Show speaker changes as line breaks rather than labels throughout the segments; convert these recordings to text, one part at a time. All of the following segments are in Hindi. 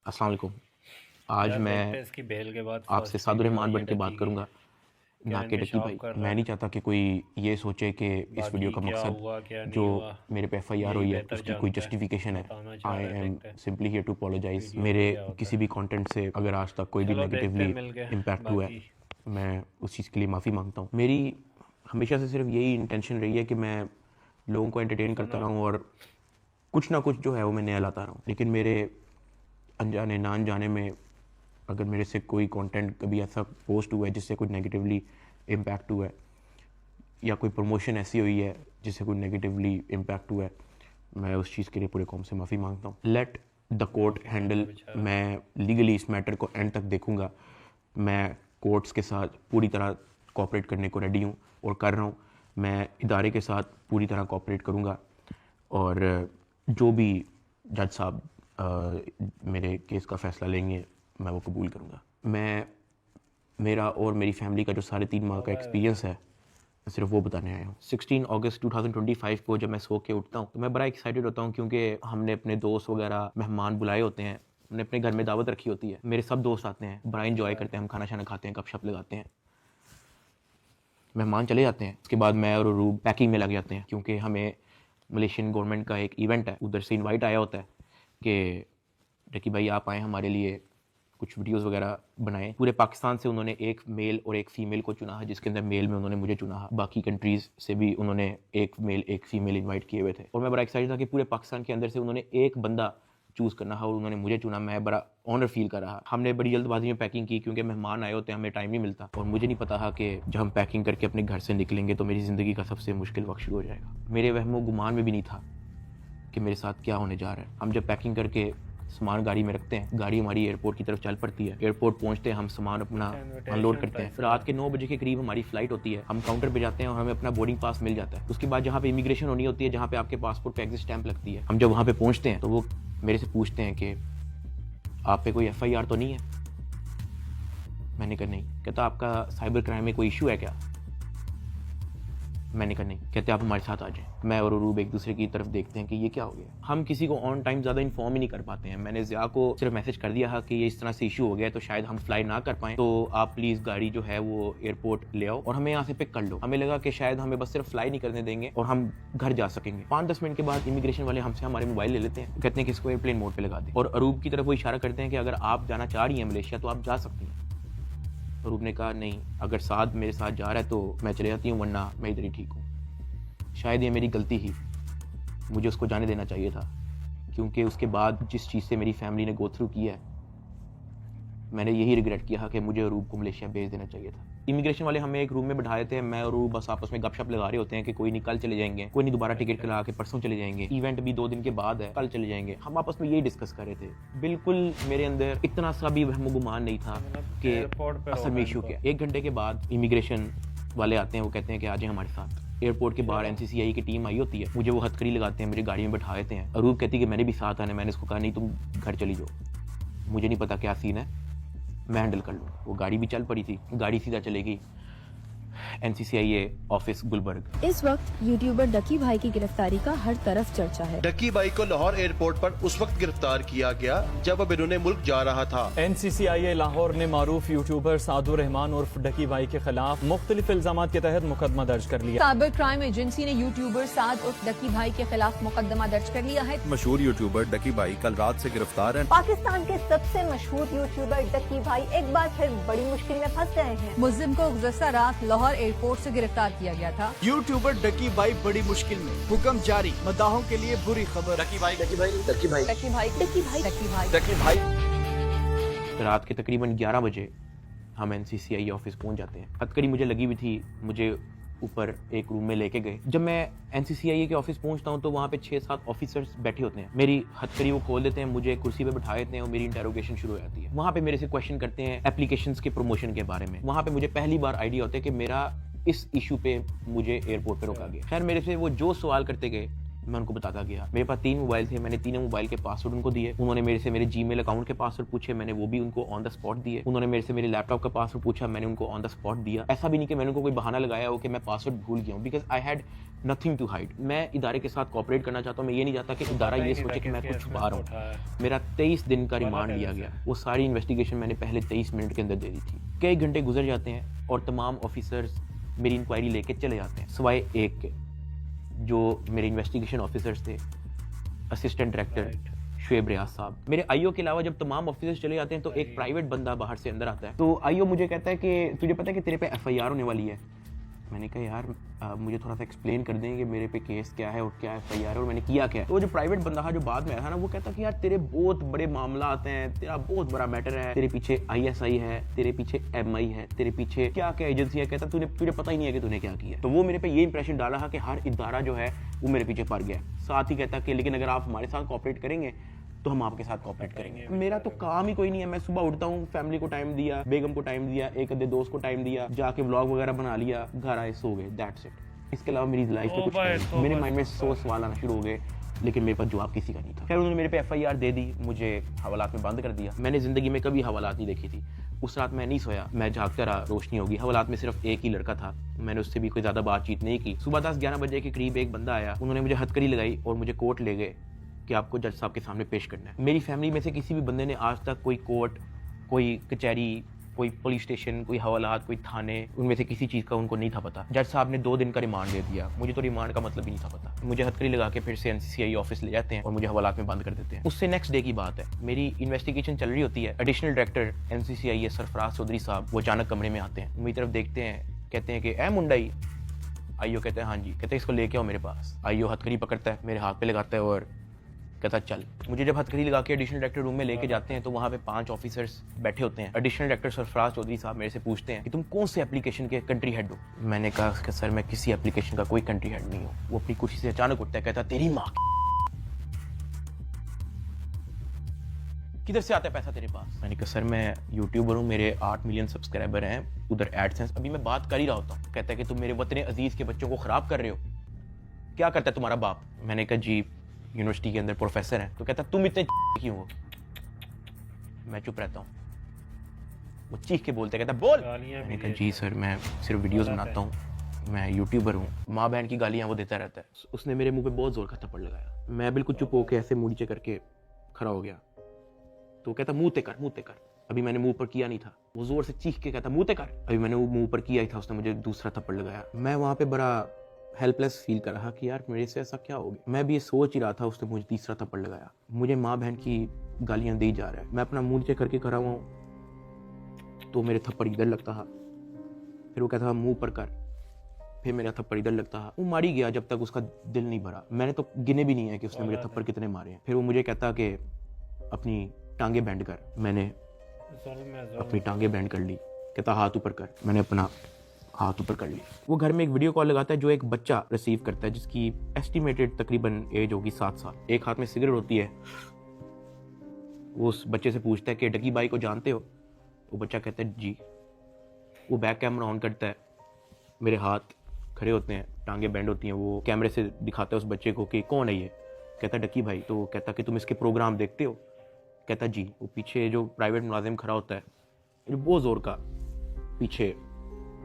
अस्सलाम वालेकुम। आज
यार
मैं
लेग टेस्ट की बेल के बाद
आपसे
फर्स्ट
सादुर
वीडियो
रहमान
आई है
बन के बात
डकी की।
करूँगा, ना
कैरन
कि
भी
डकी
शॉप
भाई।
कर रहा
मैं नहीं
है।
चाहता कि कोई ये सोचे कि इस वीडियो
बाकी
का
क्या
मकसद
हुआ क्या
जो
नहीं हुआ
मेरे पे एफआईआर
यही
हुई है
बेहतर
उसकी कोई
जानता है,
जस्टिफिकेशन है।
बताना चाह
आई
रहा है।
एम
देखते हैं
simply here to apologize.
Video
मेरे
में क्या होता
किसी
है।
भी कंटेंट से अगर आज तक कोई भी
चलो देखते
नेगेटिवली
हैं मिल के
इम्पैक्ट हुआ है,
बाकी।
मैं उस चीज़ के लिए माफ़ी मांगता हूँ। मेरी हमेशा से सिर्फ यही इंटेंशन रही है कि मैं लोगों को एंटरटेन करता
सुनो
रहूँ और कुछ ना कुछ जो है वो मैं नया लाता रहूँ। लेकिन मेरे अनजाने ना अनजाने में अगर मेरे से कोई कंटेंट कभी ऐसा पोस्ट हुआ है जिससे कुछ नेगेटिवली इम्पैक्ट हुआ है, या कोई प्रमोशन ऐसी हुई है जिससे कोई नेगेटिवली इम्पैक्ट हुआ है, मैं उस चीज़ के लिए पूरे कौम से माफ़ी मांगता हूँ। लेट द कोर्ट
माफ़ी मांगा
हैंडल।
बेचारा।
मैं लीगली इस मैटर को एंड तक देखूँगा। मैं कोर्ट्स के साथ पूरी तरह कोऑपरेट करने को रेडी हूँ और कर रहा हूँ। मैं इदारे के साथ पूरी तरह कोऑपरेट करूँगा और जो भी जज साहब मेरे केस का फ़ैसला लेंगे मैं वो कबूल करूँगा। मेरा और मेरी फैमिली का जो 3.5 माह का
कब है वैसे।
एक्सपीरियंस है, मैं सिर्फ वो बताने आया हूँ। 16 अगस्त 2025 को जब मैं सो के उठता हूँ तो मैं बड़ा एक्साइटेड होता हूँ, क्योंकि हमने अपने दोस्त वगैरह मेहमान बुलाए होते हैं। हमने अपने घर में दावत रखी होती है, मेरे सब दोस्त आते हैं, बड़ा इंजॉय
अच्छा
करते हैं, हम खाना शाना खाते हैं, गपशप लगाते हैं। मेहमान चले जाते हैं, उसके बाद मैं और रूब पैकिंग में लग जाते हैं, क्योंकि हमें मलेशियन गवर्नमेंट का एक इवेंट है, उधर से इनवाइट आया होता है कि डकी भाई आप आए हमारे लिए कुछ वीडियोस वगैरह बनाए। पूरे पाकिस्तान से उन्होंने एक मेल और एक फ़ीमेल को चुना है, जिसके अंदर मेल में उन्होंने मुझे चुना है। बाकी कंट्रीज़ से भी उन्होंने एक मेल एक फ़ीमेल इनवाइट किए हुए थे और मैं बड़ा एक्साइटेड था कि पूरे पाकिस्तान के अंदर से उन्होंने एक बंदा चूज़ करना है और उन्होंने मुझे चुना। मैं बड़ा ऑनर फील कर रहा। हमने बड़ी जल्दबाजी में पैकिंग की, क्योंकि मेहमान आए होते हैं, हमें टाइम नहीं मिलता और मुझे नहीं पता था कि जब हम पैकिंग करके अपने घर से निकलेंगे तो मेरी ज़िंदगी का सबसे मुश्किल वक्त शुरू हो जाएगा। मेरे वहमो गुमान में भी नहीं था कि मेरे साथ क्या होने जा रहा है। हम जब पैकिंग करके सामान गाड़ी में रखते हैं, गाड़ी हमारी एयरपोर्ट की तरफ चल पड़ती है। एयरपोर्ट पहुंचते हैं, हम सामान अपना अनलोड
इनविटेशन
करते हैं।
टाइप
फिर रात के 9 बजे के करीब हमारी फ़्लाइट होती है। हम काउंटर पे जाते हैं और हमें अपना बोर्डिंग पास मिल जाता है। उसके बाद जहाँ पे इमिग्रेशन होनी होती है, जहाँ पे आपके पासपोर्ट पे एग्जिट स्टैंप लगती है, हम जब वहाँ पे पहुँचते हैं तो वो मेरे से पूछते हैं कि आप पे कोई FIR तो नहीं है। मैंने कहा नहीं। कहता आपका साइबर क्राइम में कोई इशू है क्या। मैंने कहा नहीं। कहते आप हमारे साथ आ जाएं। मैं और अरूब एक दूसरे की तरफ देखते हैं कि ये क्या हो गया। हम किसी को ऑन टाइम ज़्यादा इन्फॉर्म ही नहीं कर पाते हैं। मैंने ज़िया को सिर्फ मैसेज कर दिया है कि ये इस तरह से इशू हो गया है, तो शायद हम फ्लाई ना कर पाएँ, तो आप प्लीज़ गाड़ी जो है वो एयरपोर्ट ले आओ और हमें यहाँ से पिक कर लो। हमें लगा कि शायद हमें बस सिर्फ फ्लाई नहीं करने देंगे और हम घर जा सकेंगे। 5-10 मिनट के बाद इमिग्रेशन वाले हमसे हमारे मोबाइल ले लेते हैं, कहते हैं कि इसको एयरप्लेन मोड पर लगा दें और अरूब की तरफ वो इशारा करते हैं कि अगर आप जाना चाह रही हैं मलेशिया तो आप जा सकती हैं। अरूब ने कहा नहीं, अगर साथ मेरे साथ जा रहा है तो मैं चले जाती हूँ, वरना मैं इधर ही ठीक हूँ। शायद ये मेरी गलती ही, मुझे उसको जाने देना चाहिए था, क्योंकि उसके बाद जिस चीज़ से मेरी फैमिली ने गो थ्रू किया है, मैंने यही रिग्रेट किया कि मुझे अरूब को मलेशिया भेज देना चाहिए था। इमिग्रेशन वाले हमें एक रूम में बैठाए थे। मैं और अरूब बस आपस में गपशप लगा रहे होते हैं कि कोई नहीं कल चले जाएंगे, कोई नहीं दोबारा टिकट करा के परसों चले जाएंगे, इवेंट भी 2 दिन के बाद है, कल चले जाएंगे। हम आपस में यही डिस्कस कर रहे थे। बिल्कुल मेरे अंदर इतना सा भी वहम गुमान नहीं था कि
एयरपोर्ट पे
असल
होगा
में इशू
इनको।
क्या। 1 घंटे के बाद इमिग्रेशन वाले आते हैं, वो कहते हैं कि आ जाए हमारे साथ। एयरपोर्ट के बाहर NCCI की टीम आई होती है, मुझे वो हथकड़ी लगाते हैं, मेरी गाड़ी में बैठा देते हैं। अरूब कहती है कि मैंने भी साथ आना है। मैंने उसको कहा नहीं, तुम घर चली जाओ, मुझे नहीं पता क्या सीन है, मैं हैंडल कर लूँ। वो गाड़ी भी चल पड़ी थी, गाड़ी सीधा चलेगी NCCI ऑफिस गुलबर्ग।
इस वक्त यूट्यूबर डकी भाई की गिरफ्तारी का हर तरफ चर्चा है।
डकी भाई को लाहौर एयरपोर्ट पर उस वक्त गिरफ्तार किया गया जब अब इन्होंने मुल्क जा रहा था।
NCCI लाहौर ने मारूफ यूट्यूबर सादुर रहमान उर्फ डकी भाई के खिलाफ मुख्तलिफ इल्जामात के तहत मुकदमा दर्ज कर लिया।
साइबर क्राइम एजेंसी ने यूट्यूबर साद उर्फ डकी भाई के खिलाफ मुकदमा दर्ज कर लिया है।
मशहूर यूट्यूबर डकी भाई कल रात से गिरफ्तार है।
पाकिस्तान के सबसे मशहूर यूट्यूबर डकी भाई एक बार फिर बड़ी मुश्किल में फंस गए हैं।
मुल्जिम को गुज़श्ता रात लाहौर एयरपोर्ट से गिरफ्तार किया गया था।
यूट्यूबर डकी भाई बड़ी मुश्किल में, हुक्म जारी, मदाहों के लिए बुरी खबर।
डकी भाई डकी भाई डकी भाई
डकी भाई डकी भाई डकी भाई
डकी भाई
रात के तकरीबन 11 बजे हम NCCI ऑफिस पहुंच जाते हैं। हथकड़ी मुझे लगी हुई थी, मुझे ऊपर एक रूम में लेके गए। जब मैं NCCI के ऑफिस पहुंचता हूं तो वहां पे 6-7 ऑफिसर्स बैठे होते हैं। मेरी हथकड़ी वो खोल देते हैं, मुझे कुर्सी पे बिठा देते हैं और मेरी इंटेरोगेशन शुरू हो जाती है। वहां पे मेरे से क्वेश्चन करते हैं एप्लीकेशंस के प्रमोशन के बारे में। वहां पे मुझे पहली बार आइडिया होता है कि मेरा इस इशू पे मुझे एयरपोर्ट पे रोका गया। खैर मेरे से वो जो सवाल करते गए मैं उनको बताता गया। मेरे पास 3 मोबाइल थे, मैंने तीनों मोबाइल के पासवर्ड उनको दिए। उन्होंने मेरे से मेरे जीमेल अकाउंट के पासवर्ड पूछे, मैंने वो भी उनको ऑन द स्पॉट दिए। उन्होंने मेरे से मेरे लैपटॉप का पासवर्ड पूछा, मैंने उनको ऑन द स्पॉट दिया। ऐसा भी नहीं कि मैंने उनको कोई बहाना लगाया हो कि मैं पासवर्ड भूल गया हूँ, because I had nothing to hide. मैं इदारे के साथ कोऑपरेट करना चाहता हूँ। मैं ये नहीं चाहता कि इदारा ये सोचे कि मैं कुछ छुपा रहा हूँ। मेरा 23 दिन का रिमांड लिया गया। वो सारी इन्वेस्टिगेशन मैंने पहले 23 मिनट के अंदर दे दी थी। कई घंटे गुजर जाते हैं और तमाम ऑफिसर्स मेरी इंक्वायरी लेके चले जाते हैं, सिवाय एक के, जो मेरे इन्वेस्टिगेशन ऑफिसर्स थे, असिस्टेंट डायरेक्टर शुएब रियाज साहब। मेरे आईओ के अलावा जब तमाम ऑफिसर्स चले जाते हैं तो एक प्राइवेट बंदा बाहर से अंदर आता है। तो आईओ मुझे कहता है कि तुझे पता है कि तेरे पे एफआईआर होने वाली है। मैंने कहा यार मुझे थोड़ा सा एक्सप्लेन कर दें कि मेरे पे केस क्या है और क्या एफआईआर है और मैंने किया क्या है। तो जो प्राइवेट बंदा जो बाद में आया था ना, वो कहता कि यार तेरे बहुत बड़े मामला आते हैं, तेरा बहुत बड़ा मैटर है, तेरे पीछे ISI है, तेरे पीछे MI है, तेरे पीछे क्या क्या एजेंसी है। कहता तुझे पता ही नहीं है कि तूने क्या किया। तो वो मेरे पे ये इंप्रेशन डाला कि हर इदारा जो है वो मेरे पीछे पड़ गया। साथ ही कहता कि लेकिन अगर आप हमारे साथ कोऑपरेट करेंगे तो हम आपके साथ कोऑपरेट करेंगे। मेरा तो काम ही कोई नहीं है। मैं सुबह उठता हूँ, फैमिली को टाइम दिया, बेगम को टाइम दिया, एक आधे दोस्त को टाइम दिया, जाके व्लॉग वगैरह बना लिया, घर आए, सो गए, दैट्स इट। इसके अलावा मेरी लाइफ में कुछ नहीं। मेरे माइंड में 100 सवाल आना शुरू हो गए, लेकिन मेरे पास जवाब किसी का नहीं था। खैर उन्होंने मेरे पे FIR दे दी, मुझे हवालात में बंद कर दिया। मैंने जिंदगी में कभी हवालात नहीं देखी थी। उस रात मैं नहीं सोया, मैं जागता रहा, रोशनी होगी। हवालात में सिर्फ एक ही लड़का था, मैंने उससे भी कोई ज्यादा बातचीत नहीं की। सुबह 10-11 बजे के करीब एक बंदा आया, उन्होंने मुझे हथकड़ी लगाई और मुझे कोर्ट ले गए कि आपको जज साहब के सामने पेश करना है। मेरी फैमिली में से किसी भी बंदे ने आज तक कोई कोर्ट, कोई कचहरी, कोई पुलिस स्टेशन, कोई हवालात, कोई थाने, उनमें से किसी चीज़ का उनको नहीं था पता। जज साहब ने 2 दिन का रिमांड दे दिया। मुझे तो रिमांड का मतलब ही नहीं था पता। मुझे हथकड़ी लगा के फिर से NCCI ऑफिस ले जाते हैं और मुझे हवालात में बंद कर देते हैं। उससे नेक्स्ट डे की बात है, मेरी इन्वेस्टिगेशन चल रही होती है। Additional director NCCI Sarfaraz Chaudhary साहब वो अचानक कमरे में आते हैं, मेरी तरफ देखते हैं, कहते हैं कि ए मुंडाई। आईओ कहते हैं हाँ जी। कहते हैं इसको लेके आओ मेरे पास। आईओ हथकड़ी पकड़ता है, मेरे हाथ पे लगाता है और कहता चल। मुझे जब हथकड़ी लगा के एडिशनल डायरेक्टर रूम में लेके जाते हैं तो वहाँ पे 5 ऑफिसर्स बैठे होते हैं। एडिशनल डायरेक्टर सरफराज चौधरी साहब मेरे से पूछते हैं कि तुम कौन से एप्लीकेशन के कंट्री हेड हो। मैंने कहा कि सर मैं किसी एप्लीकेशन का कोई कंट्री हेड नहीं हूँ। वो अपनी कुर्सी से अचानक उठता है, कहता तेरी माँ किधर से आता है पैसा तेरे पास। मैंने कहा सर मैं यूट्यूबर हूँ, मेरे 8 मिलियन सब्सक्राइबर हैं, उधर एडसेंस अभी मैं बात कर ही रहा होता हूँ। कहता है कि तुम मेरे वतन अजीज के बच्चों को खराब कर रहे हो, क्या करता है तुम्हारा बाप। मैंने कहा जी यूनिवर्सिटी के अंदर प्रोफेसर है। तो कहता तुम इतने क्यों हो। मैं चुप रहता हूँ। वो चीख के बोलते, कहता बोल। मैंने कहा जी सर मैं सिर्फ वीडियोस बनाता हूँ, मैं यूट्यूबर हूँ। माँ बहन की गालियाँ वो देता रहता है। उसने मेरे मुंह पे बहुत जोर का थप्पड़ लगाया। मैं बिल्कुल चुप होकर ऐसे मुंह नीचे करके खड़ा हो गया। तो कहता मुंह ते कर, मुंह ते कर। अभी मैंने मुंह पर किया नहीं था। वो जोर से चीख के कहता मुंह ते कर। अभी मैंने वो मुंह पर किया ही था, उसने मुझे दूसरा थप्पड़ लगाया। मैं वहाँ पे बड़ा हेल्पलेस फील कर रहा कि यार मेरे से ऐसा क्या हो गया। मैं भी ये सोच ही रहा था, उसने मुझे तीसरा थप्पड़ लगाया। मुझे माँ बहन की गालियां दी जा रहा है। मैं अपना मुंह नीचे करके खड़ा हुआ हूँ तो मेरे थप्पड़ इधर लगता है, फिर वो कहता था मुंह पर कर, फिर मेरा थप्पड़ इधर लगता है। वो मारी गया जब तक उसका दिल नहीं भरा। मैंने तो गिने भी नहीं है कि उसने मेरे थप्पड़ कितने मारे हैं। फिर वो मुझे कहता कि अपनी टांगे बैंड कर। मैंने अपनी टांगे बैंड कर ली। कहता हाथ ऊपर कर। मैंने अपना हाथ ऊपर कर ली। वो घर में एक वीडियो कॉल लगाता है जो एक बच्चा रिसीव करता है जिसकी एस्टिमेटेड तकरीबन एज होगी 7 साल। एक हाथ में सिगरेट होती है। वो उस बच्चे से पूछता है कि डकी बाई को जानते हो। वो बच्चा कहता है जी। वो बैक कैमरा ऑन करता है, मेरे हाथ खड़े होते हैं, टांगे बैंड होती हैं। वो कैमरे से दिखाता है उस बच्चे को कि कौन है ये। कहता है डकी भाई। तो वो कहता कि तुम इसके प्रोग्राम देखते हो। कहता जी। वो पीछे जो प्राइवेट मुलाजिम खड़ा होता है जो बहुत जोर का पीछे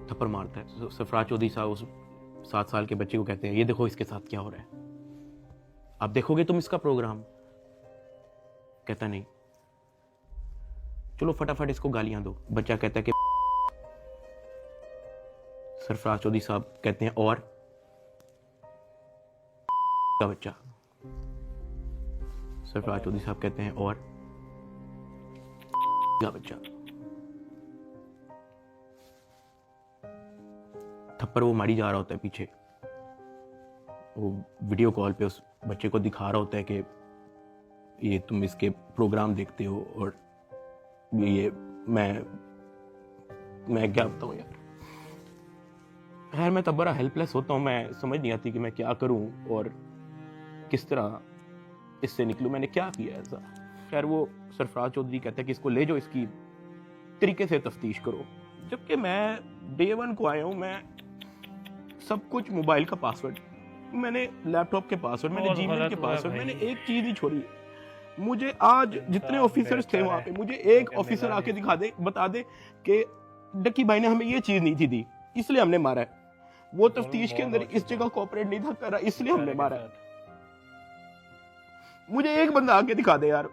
थप्पड़ मारता है। सरफराज चौधरी साहब उस 7 साल के बच्चे को कहते हैं ये देखो इसके साथ क्या हो रहा है, आप देखोगे तुम इसका प्रोग्राम। कहता नहीं, चलो फटाफट इसको गालियां दो। बच्चा कहता है कि सरफराज चौधरी साहब कहते हैं और का बच्चा। सरफराज चौधरी साहब कहते हैं और का बच्चा। थप्पड़ वो मारी जा रहा होता है पीछे। वो वीडियो कॉल पे उस बच्चे को दिखा रहा होता है कि ये तुम इसके प्रोग्राम देखते हो और ये मैं क्या बताऊं यार। खैर मैं तब बड़ा हेल्पलेस होता हूँ। मैं समझ नहीं आती कि मैं क्या करूं और किस तरह इससे निकलूं। मैंने क्या किया ऐसा। खैर वो सरफराज चौधरी कहता है कि इसको ले जाओ, इसकी तरीके से तफ्तीश करो। जबकि मैं डे 1 को आया हूँ, मैं सब कुछ मोबाइल का पासवर्ड मैंने लैपटॉप के पासवर्ड, मैंने जीमेल के पासवर्ड, मैंने एक चीज नहीं छोड़ी। मुझे आज जितने ऑफिसर्स थे वहां पे, मुझे एक ऑफिसर आके दिखा दे, बता दे कि डक्की भाई ने हमें ये चीज नहीं थी दी, इसलिए हमने मारा है। वो तफ्तीश के अंदर इस जगह कोऑपरेट नहीं था कर रहा, इसलिए हमने मारा है। मुझे एक बंदा आके दिखा दे यार।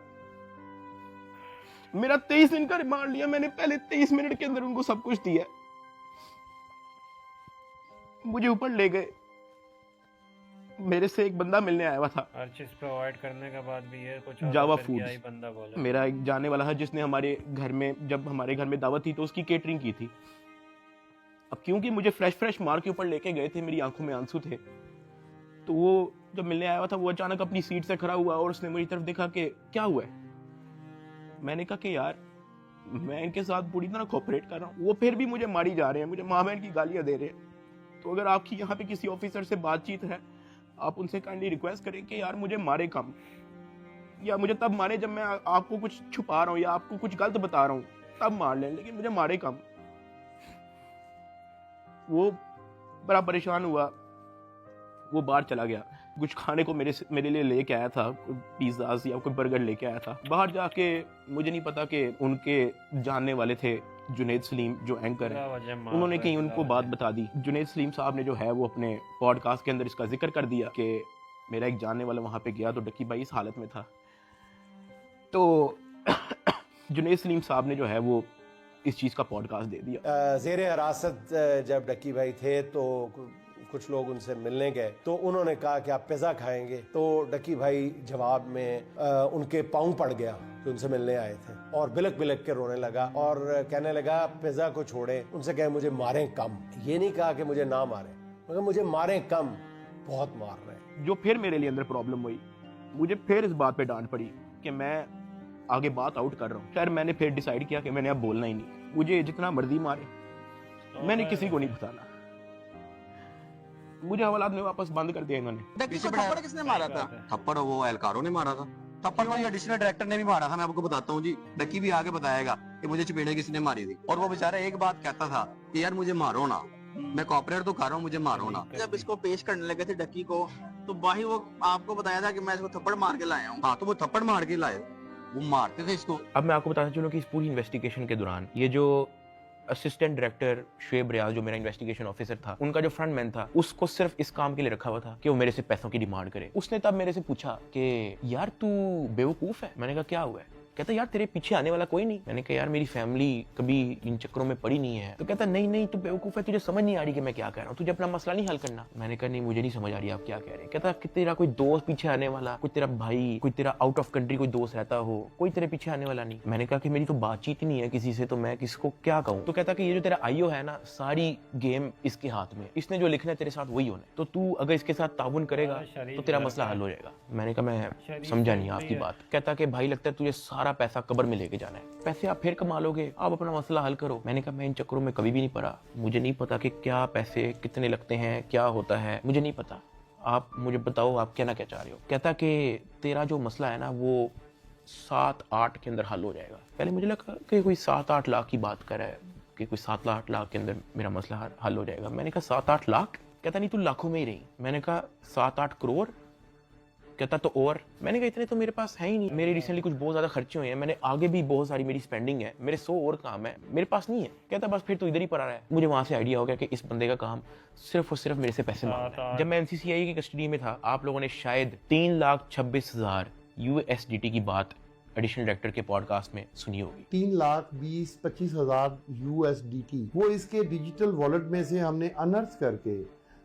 मेरा 23 दिन का रिमांड लिया मैंने, पहले 23 मिनट के अंदर उनको सब कुछ दिया। मुझे ऊपर ले गए, मेरे से एक बंदा मिलने आया हुआ था।
हर चीज प्रोवाइड करने के बाद भी ये कुछ
जावा
फिर
फूड्स,
क्या ही बंदा बोला।
मेरा एक जाने वाला है जिसने हमारे घर में, जब हमारे घर में दावत थी तो उसकी केटरिंग की थी। अब क्योंकि मुझे फ्रेश मार के ऊपर लेके गए थे, मेरी आंखों में आंसू थे, तो वो जब मिलने आया हुआ था वो अचानक अपनी सीट से खड़ा हुआ और उसने मेरी तरफ देखा कि क्या हुआ है। मैंने कहा कि यार मैं इनके साथ पूरी तरह कोऑपरेट कर रहा हूँ, वो फिर भी मुझे मारी जा रहे हैं, मुझे माँ बहन की गालियां दे रहे हैं। तो अगर आपकी यहाँ पे किसी ऑफिसर से बातचीत है, आप उनसे काइंडली रिक्वेस्ट करें कि यार मुझे मारे कम, या मुझे तब मारे जब मैं आपको कुछ छुपा रहा हूँ या आपको कुछ गलत बता रहा हूँ, तब मार लें, लेकिन मुझे मारे कम। वो बड़ा परेशान हुआ, वो बाहर चला गया। कुछ खाने को मेरे लिए लेके आया था, पिज्जा या कोई बर्गर लेके आया था। बाहर जाके मुझे नहीं पता कि उनके जानने वाले थे जुनैद सलीम जो एंकर है, उन्होंने कहीं उनको बात बता दी। जुनैद सलीम साहब ने जो है वो अपने पॉडकास्ट के अंदर इसका जिक्र कर दिया कि मेरा एक जानने वाला वहाँ पे गया तो डक्की भाई इस हालत में था। तो जुनैद सलीम साहब ने जो है वो इस चीज़ का पॉडकास्ट दे दिया।
ज़ेरे हिरासत जब डक्की भाई थे तो कुछ लोग उनसे मिलने गए, तो उन्होंने कहा कि आप पिज़्ज़ा खाएंगे, तो डक्की भाई जवाब में उनके पाँव पड़ गया जो उनसे मिलने आए थे, और बिलक बिलक के रोने लगा और कहने लगा पिज़्ज़ा को छोड़े, उनसे कहे मुझे मारें कम। ये नहीं कहा कि मुझे ना मारें, मगर मुझे मारें कम, बहुत मार रहे हैं।
जो फिर मेरे लिए अंदर प्रॉब्लम हुई, मुझे फिर इस बात पे डांट पड़ी कि मैं आगे बात आउट कर रहा हूँ। खैर मैंने फिर डिसाइड किया कि मैंने अब बोलना ही नहीं, मुझे जितना मर्जी मारे, मैंने किसी को नहीं बताना। मुझे हवालात में वापस बंद कर दिया इन्होंने।
थप्पड़ किसने मारा था? थप्पड़ वो एहलकारों ने मारा था। थप्पड़ तो एडिशनल डायरेक्टर ने भी मारा था, मैं आपको बताता हूँ जी। डक्की भी आगे बताएगा कि मुझे चपेड़े किसने मारी थी, और वो बेचारा एक बात कहता था कि यार मुझे मारो ना, मैं कॉपरेट तो कर रहा हूँ, मुझे मारो ना।
जब इसको पेश करने लगे थे डक्की को, तो भाई वो आपको बताया था कि मैं इसको थप्पड़ मार के लाया हूँ।
हाँ, तो वो थप्पड़ मार के लाए, वो मारते थे इसको।
अब मैं आपको बताना चलूँ कि इस पूरी इन्वेस्टिगेशन के दौरान ये जो असिस्टेंट डायरेक्टर शुएब रियाज जो मेरा इन्वेस्टिगेशन ऑफिसर था, उनका जो फ्रंट मैन था, उसको सिर्फ इस काम के लिए रखा हुआ था कि वो मेरे से पैसों की डिमांड करे। उसने तब मेरे से पूछा कि यार तू बेवकूफ है। मैंने कहा क्या हुआ है? कहता यार तेरे पीछे आने वाला कोई नहीं। मैंने कहा यार मेरी फैमिली कभी इन चक्करों में पड़ी नहीं है। तो कहता नहीं तू बेवकूफ है, तुझे समझ नहीं आ रही कि मैं क्या कह रहा हूँ, तुझे अपना मसला नहीं हल करना। मैंने कहा नहीं मुझे नहीं समझ आ रही आप क्या कह रहे हैं। कहता कि तेरा कोई दोस्त पीछे आने वाला, कोई तेरा भाई, कोई तेरा आउट ऑफ कंट्री कोई दोस्त रहता हो, कोई तेरे पीछे आने वाला नहीं। मैंने कहा कि मेरी तो बातचीत ही नहीं है किसी से, तो मैं किसको क्या कहूँ। तो कहता कि ये जो तेरा आईओ है ना, सारी गेम इसके हाथ में, इसने जो लिखना है तेरे साथ वही होना है, तो तू अगर इसके साथ ताउन करेगा तो तेरा मसला हल हो जाएगा। मैंने कहा मैं समझा नहीं आपकी बात। कहता कि भाई लगता है तुझे सारा पैसा कब्र में लेके जाना है, पैसे आप फिर कमा लोगे, आप अपना मसला हल करो। मैंने कहा मैं इन चक्करों में कभी भी नहीं पड़ा, मुझे नहीं पता कि क्या पैसे कितने लगते हैं, क्या होता है, मुझे नहीं पता। आप मुझे बताओ आप क्या ना क्या चाह रहे हो। कहता कि तेरा जो मसला है ना वो 7-8 के अंदर हल हो जाएगा। पहले मुझे लगा कि कोई 7-8 लाख की बात कर रहा है कि कोई 7-8 लाख के अंदर मेरा मसला हल हो जाएगा। मैंने कहा 7-8 लाख? कहता नहीं तू लाखों में ही रही। मैंने कहा 7-8 करोड़? कहता तो और। मैंने कहा इतने तो मेरे पास है ही नहीं, मेरे रिसेंटली कुछ बहुत ज्यादा खर्चे हुए हैं, मैंने आगे भी बहुत सारी मेरी स्पेंडिंग है, मेरे 100 और काम है, मेरे पास नहीं है। कहता बस फिर तो इधर ही पड़ा रहा है। मुझे वहां से आइडिया हो गया कि इस बंदे का काम सिर्फ और सिर्फ मेरे से पैसे मांगना है। जब मैं NCCI की कस्टडी में था, आप लोगों ने शायद 3,26,000 USDT की बात एडिशनल डायरेक्टर के पॉडकास्ट में सुनी होगी।
3,20,25,000 USDT वो इसके डिजिटल वॉलेट में से हमने अनर्थ करके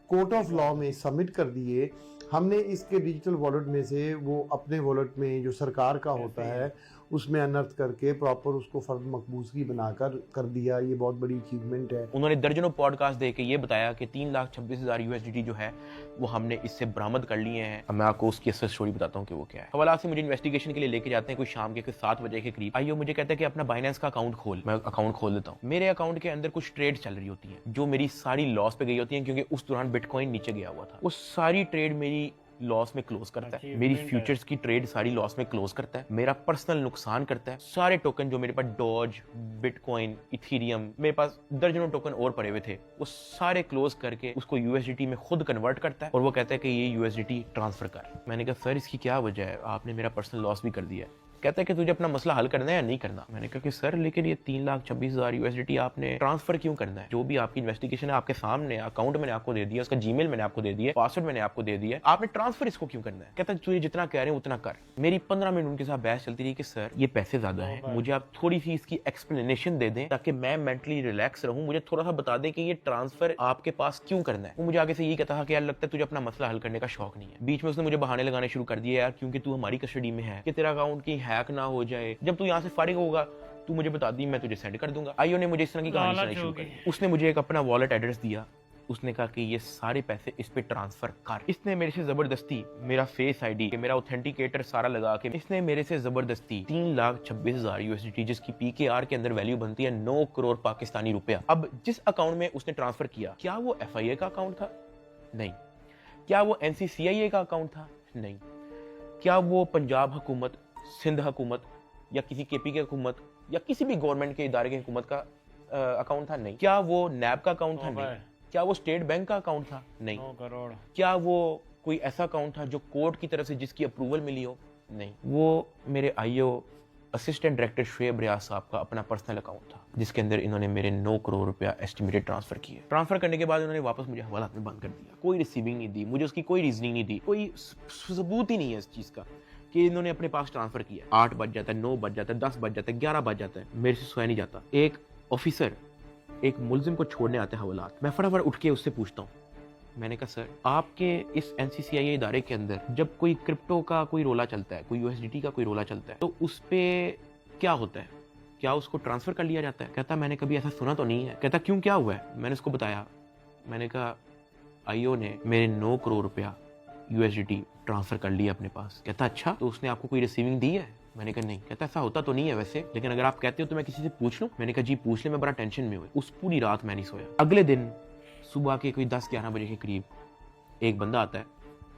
कोर्ट ऑफ लॉ में सबमिट कर दिए। हमने इसके डिजिटल वॉलेट में से वो अपने वॉलेट में जो सरकार का होता है उसमें अनर्थ करके प्रॉपर उसको फर्द मकबूजगी बनाकर कर दिया। ये बहुत बड़ी अचीवमेंट है।
उन्होंने दर्जनों पॉडकास्ट दे के ये बताया कि 3,26,000 USDT जो है वो हमने इससे बरामद कर लिए हैं। अब मैं आपको उसकी असल स्टोरी बताता हूँ कि वो क्या है। हवाला से मुझे इन्वेस्टिगेशन के लिए लेके जाते हैं कोई शाम के 7 बजे के करीब। आइयो मुझे कहता है कि अपना बाइनेंस का अकाउंट खोल। मैं अकाउंट खोल देता हूँ। मेरे अकाउंट के अंदर कुछ ट्रेड चल रही होती है जो मेरी सारी लॉस पे गई होती है, क्योंकि उस दौरान बिटकॉइन नीचे गया हुआ था। वो सारी ट्रेड मेरी लॉस में क्लोज करता है,
Achievement
मेरी
है।
फ्यूचर्स की ट्रेड सारी लॉस में क्लोज करता है, मेरा पर्सनल नुकसान करता है। सारे टोकन जो मेरे पास डॉज, बिटकॉइन, इथीरियम, मेरे पास दर्जनों टोकन और पड़े हुए थे, वो सारे क्लोज करके उसको यूएसडीटी में खुद कन्वर्ट करता है और वो कहता है कि ये यूएसडीटी ट्रांसफर कर। मैंने कहा सर इसकी क्या वजह है, आपने मेरा पर्सनल लॉस भी कर दिया है। कहता है कि तुझे अपना मसला हल करना है या नहीं करना। मैंने कहा कि सर लेकिन ये 3,26,000 यूएसडीटी आपने ट्रांसफर क्यों करना है? जो भी आपकी इन्वेस्टिगेशन है आपके सामने, अकाउंट मैंने आपको दे दिया, उसका जीमेल मैंने आपको दे दिया, पासवर्ड मैंने आपको दे दिया, आपने ट्रांसफर इसको क्यों करना है? कहता है तुझे जितना कह रहे हैं उतना कर। मेरी 15 मिनट उनके साथ बहस चलती रही कि सर ये पैसे ज्यादा है, मुझे आप थोड़ी सी इसकी एक्सप्लेनेशन दे दें ताकि मैं मेंटली रिलैक्स रहूं, मुझे थोड़ा सा बता दें कि ये ट्रांसफर आपके पास क्यों करना है। वो मुझे आगे से यही कहता था कि यार लगता है तुझे अपना मसला हल करने का शौक नहीं है। बीच में उसने मुझे बहाने लगाने शुरू कर दिए, यार क्योंकि तू हमारी कस्टडी में है कि तेरा अकाउंट की हैक ना हो जाए, जब तू यहाँ से फारिग होगा तू मुझे बता दी, मैं तुझे सेंड कर दूंगा। आईओ ने मुझे इस तरह की कहानी सुनानी शुरू कर दी। उसने मुझे एक अपना वॉलेट एड्रेस दिया, उसने कहा कि ये सारे पैसे इस पे ट्रांसफर कर। इसने मेरे से जबरदस्ती मेरा फेस आईडी, मेरा ऑथेंटिकेटर सारा लगा के इसने मेरे से जबरदस्ती 3,26,000 यूएसडीटी, जिसकी पीकेआर के अंदर वैल्यू बनती है 9 करोड़ पाकिस्तानी रुपया। अब जिस अकाउंट में उसने ट्रांसफर किया, क्या वो एफआईए का अकाउंट था? नहीं। क्या वो एनसीसीआईए का अकाउंट था? नहीं। क्या वो पंजाब हुकूमत, सिंध हुकूमत या किसी केपी की हुकूमत या किसी भी गवर्नमेंट के इदारे की हुकूमत का अकाउंट था? नहीं। क्या वो नैब का अकाउंट था? नहीं। क्या वो स्टेट बैंक का अकाउंट था? नहीं।
9 करोड़।
क्या वो कोई ऐसा अकाउंट था जो कोर्ट की तरफ से जिसकी अप्रूवल मिली हो? नहीं। वो मेरे आईओ असिस्टेंट डायरेक्टर शुएब रियाज साहब का अपना पर्सनल अकाउंट था, जिसके अंदर इन्होंने मेरे 9 करोड़ रुपया एस्टिमेटेड ट्रांसफर किए। ट्रांसफर करने के बाद उन्होंने वापस मुझे हवालात में बंद कर दिया, कोई रिसीविंग नहीं दी, मुझे उसकी कोई रीजनिंग नहीं दी, कोई सबूत ही नहीं है इस चीज का कि इन्होंने अपने पास ट्रांसफर किया। 8 बज जाता है, 9 बज जाता है, 10 बज जाता है, 11 बज जाता है, मेरे से सोया नहीं जाता। एक ऑफिसर एक मुलजिम को छोड़ने आते हैं हवालात, मैं फटाफट उठ के उससे पूछता हूँ, मैंने कहा सर आपके इस एनसीसीआईए इदारे के अंदर जब कोई क्रिप्टो का कोई रोला चलता है, कोई यूएसडीटी का कोई रोला चलता है, तो उस पे क्या होता है? क्या उसको ट्रांसफर कर लिया जाता है? कहता मैंने कभी ऐसा सुना तो नहीं है। कहता क्यों, क्या हुआ है? मैंने उसको बताया, मैंने कहा आईओ ने मेरे 9 करोड़ रुपया यूएसडीटी ट्रांसफर कर लिया अपने पास। कहता अच्छा, तो उसने आपको कोई रिसीविंग दी है? मैंने कहा नहीं। कहता ऐसा होता तो नहीं है वैसे, लेकिन अगर आप कहते हो तो मैं किसी से पूछ लूं? मैंने कहा जी पूछ ले, मैं बड़ा टेंशन में हुई। उस पूरी रात मैं नहीं सोया। अगले दिन सुबह के कोई 10-11 बजे के करीब एक बंदा आता है,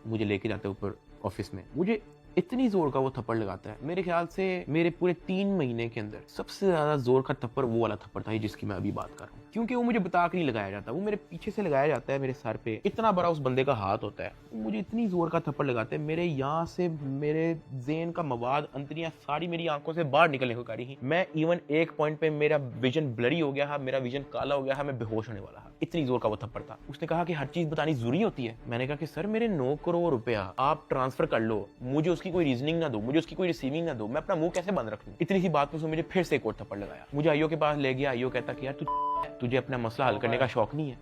मुझे लेके जाता है ऊपर ऑफिस में, मुझे इतनी जोर का वो थप्पड़ लगाता है, मेरे ख्याल से मेरे पूरे 3 महीने के अंदर सबसे ज्यादा जोर का थप्पड़ वो वाला थप्पड़ था जिसकी मैं अभी बात कर रहा हूँ। क्योंकि वो मुझे बता के नहीं लगाया जाता, वो मेरे पीछे से लगाया जाता है, मेरे सर पे इतना बड़ा उस बंदे का हाथ होता है, मुझे इतनी जोर का थप्पड़ लगाते हैं, मेरे यहाँ से मेरे ज़ेन का मवाद, अंतरियाँ सारी मेरी आंखों से बाहर निकलने को करी। मैं इवन एक पॉइंट पे मेरा विजन ब्लरी हो गया, मेरा विजन काला हो गया, मैं बेहोश होने वाला, इतनी जोर का वो थप्पड़ था। उसने कहा कि हर चीज बतानी जरूरी होती है। मैंने कहा कि सर मेरे 9 करोड़ रुपया आप ट्रांसफर कर लो, मुझे उसकी कोई रीजनिंग ना दो, मुझे उसकी कोई रिसीविंग ना दो, मैं अपना मुंह कैसे बंद रख लूं? इतनी सी बात में मुझे फिर से एक और थप्पड़ लगाया। मुझे आईओ के पास ले गया, आईओ कहता कि यार तुझे अपना मसला हल करने का शौक नहीं है।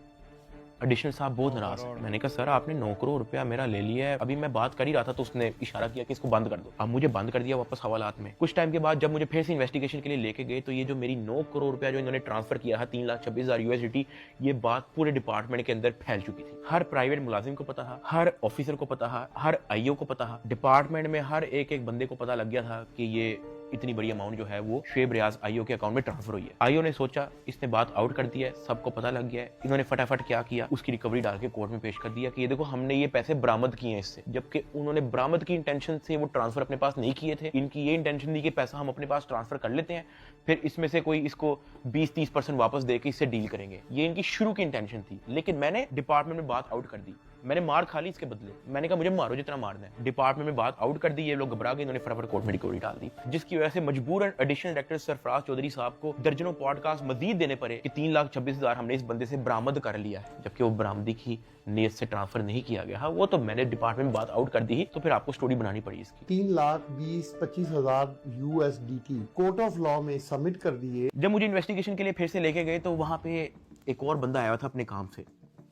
एडिशनल साहब बहुत नाराज है। मैंने कहा सर आपने 9 करोड़ रुपया मेरा ले लिया है, अभी मैं बात कर ही रहा था तो उसने इशारा किया कि इसको बंद कर दो। अब मुझे बंद कर दिया वापस हवालात में। कुछ टाइम के बाद जब मुझे फिर से इन्वेस्टिगेशन के लिए लेके गए तो ये जो मेरी 9 करोड़ रुपया जो इन्होंने ट्रांसफर किया था 3,26,000 यूएसडीटी, ये बात पूरे डिपार्टमेंट के अंदर फैल चुकी थी। हर प्राइवेट मुलाजिम को पता था, हर ऑफिसर को पता था, हर आईओ को पता था, डिपार्टमेंट में हर एक बंदे को पता लग गया था कि ये इतनी बड़ी अमाउंट जो है वो शुएब रियाज आईओ के अकाउंट में ट्रांसफर हुई है। आईओ ने सोचा इसने बात आउट कर दिया है, सबको पता लग गया है। इन्होंने फटाफट क्या किया, उसकी रिकवरी डाल के कोर्ट में पेश कर दिया कि ये देखो हमने ये पैसे बरामद किए हैं इससे, जबकि उन्होंने बरामद की इंटेंशन से वो ट्रांसफर अपने पास नहीं किए थे। इनकी ये इंटेंशन थी कि पैसा हम अपने पास ट्रांसफर कर लेते हैं, फिर इसमें से कोई इसको 20-30% वापस देके इससे डील करेंगे, ये इनकी शुरू की इंटेंशन थी। लेकिन मैंने डिपार्टमेंट में बात आउट कर दी, मैंने मार खा ली इसके बदले। मैंने कहा मुझे मारो जितना मारना है। डिपार्टमेंट में बात आउट कर दी, ये लोग घबरा गए, इन्होंने फटाफट कोर्ट में रिकवरी डाल दी, जिसकी वजह से मजबूरन एडिशनल डायरेक्टर सरफराज चौधरी साहब को दर्जनों पॉडकास्ट मजीद देने पड़े कि 3,26,000 हमने इस बंदे से बरामद कर लिया है, जबकि वो बरामदी की नीयत से ट्रांसफर नहीं किया गया। हाँ वो तो मैंने डिपार्टमेंट में बात आउट कर दी, तो फिर आपको स्टोरी बनानी पड़ी इसकी।
3,20,25,000 यूएसडीटी कोर्ट ऑफ लॉ में सबमिट कर दिए।
जब मुझे इन्वेस्टिगेशन के लिए फिर से लेके गए तो वहां पे एक और बंदा आया था अपने काम से,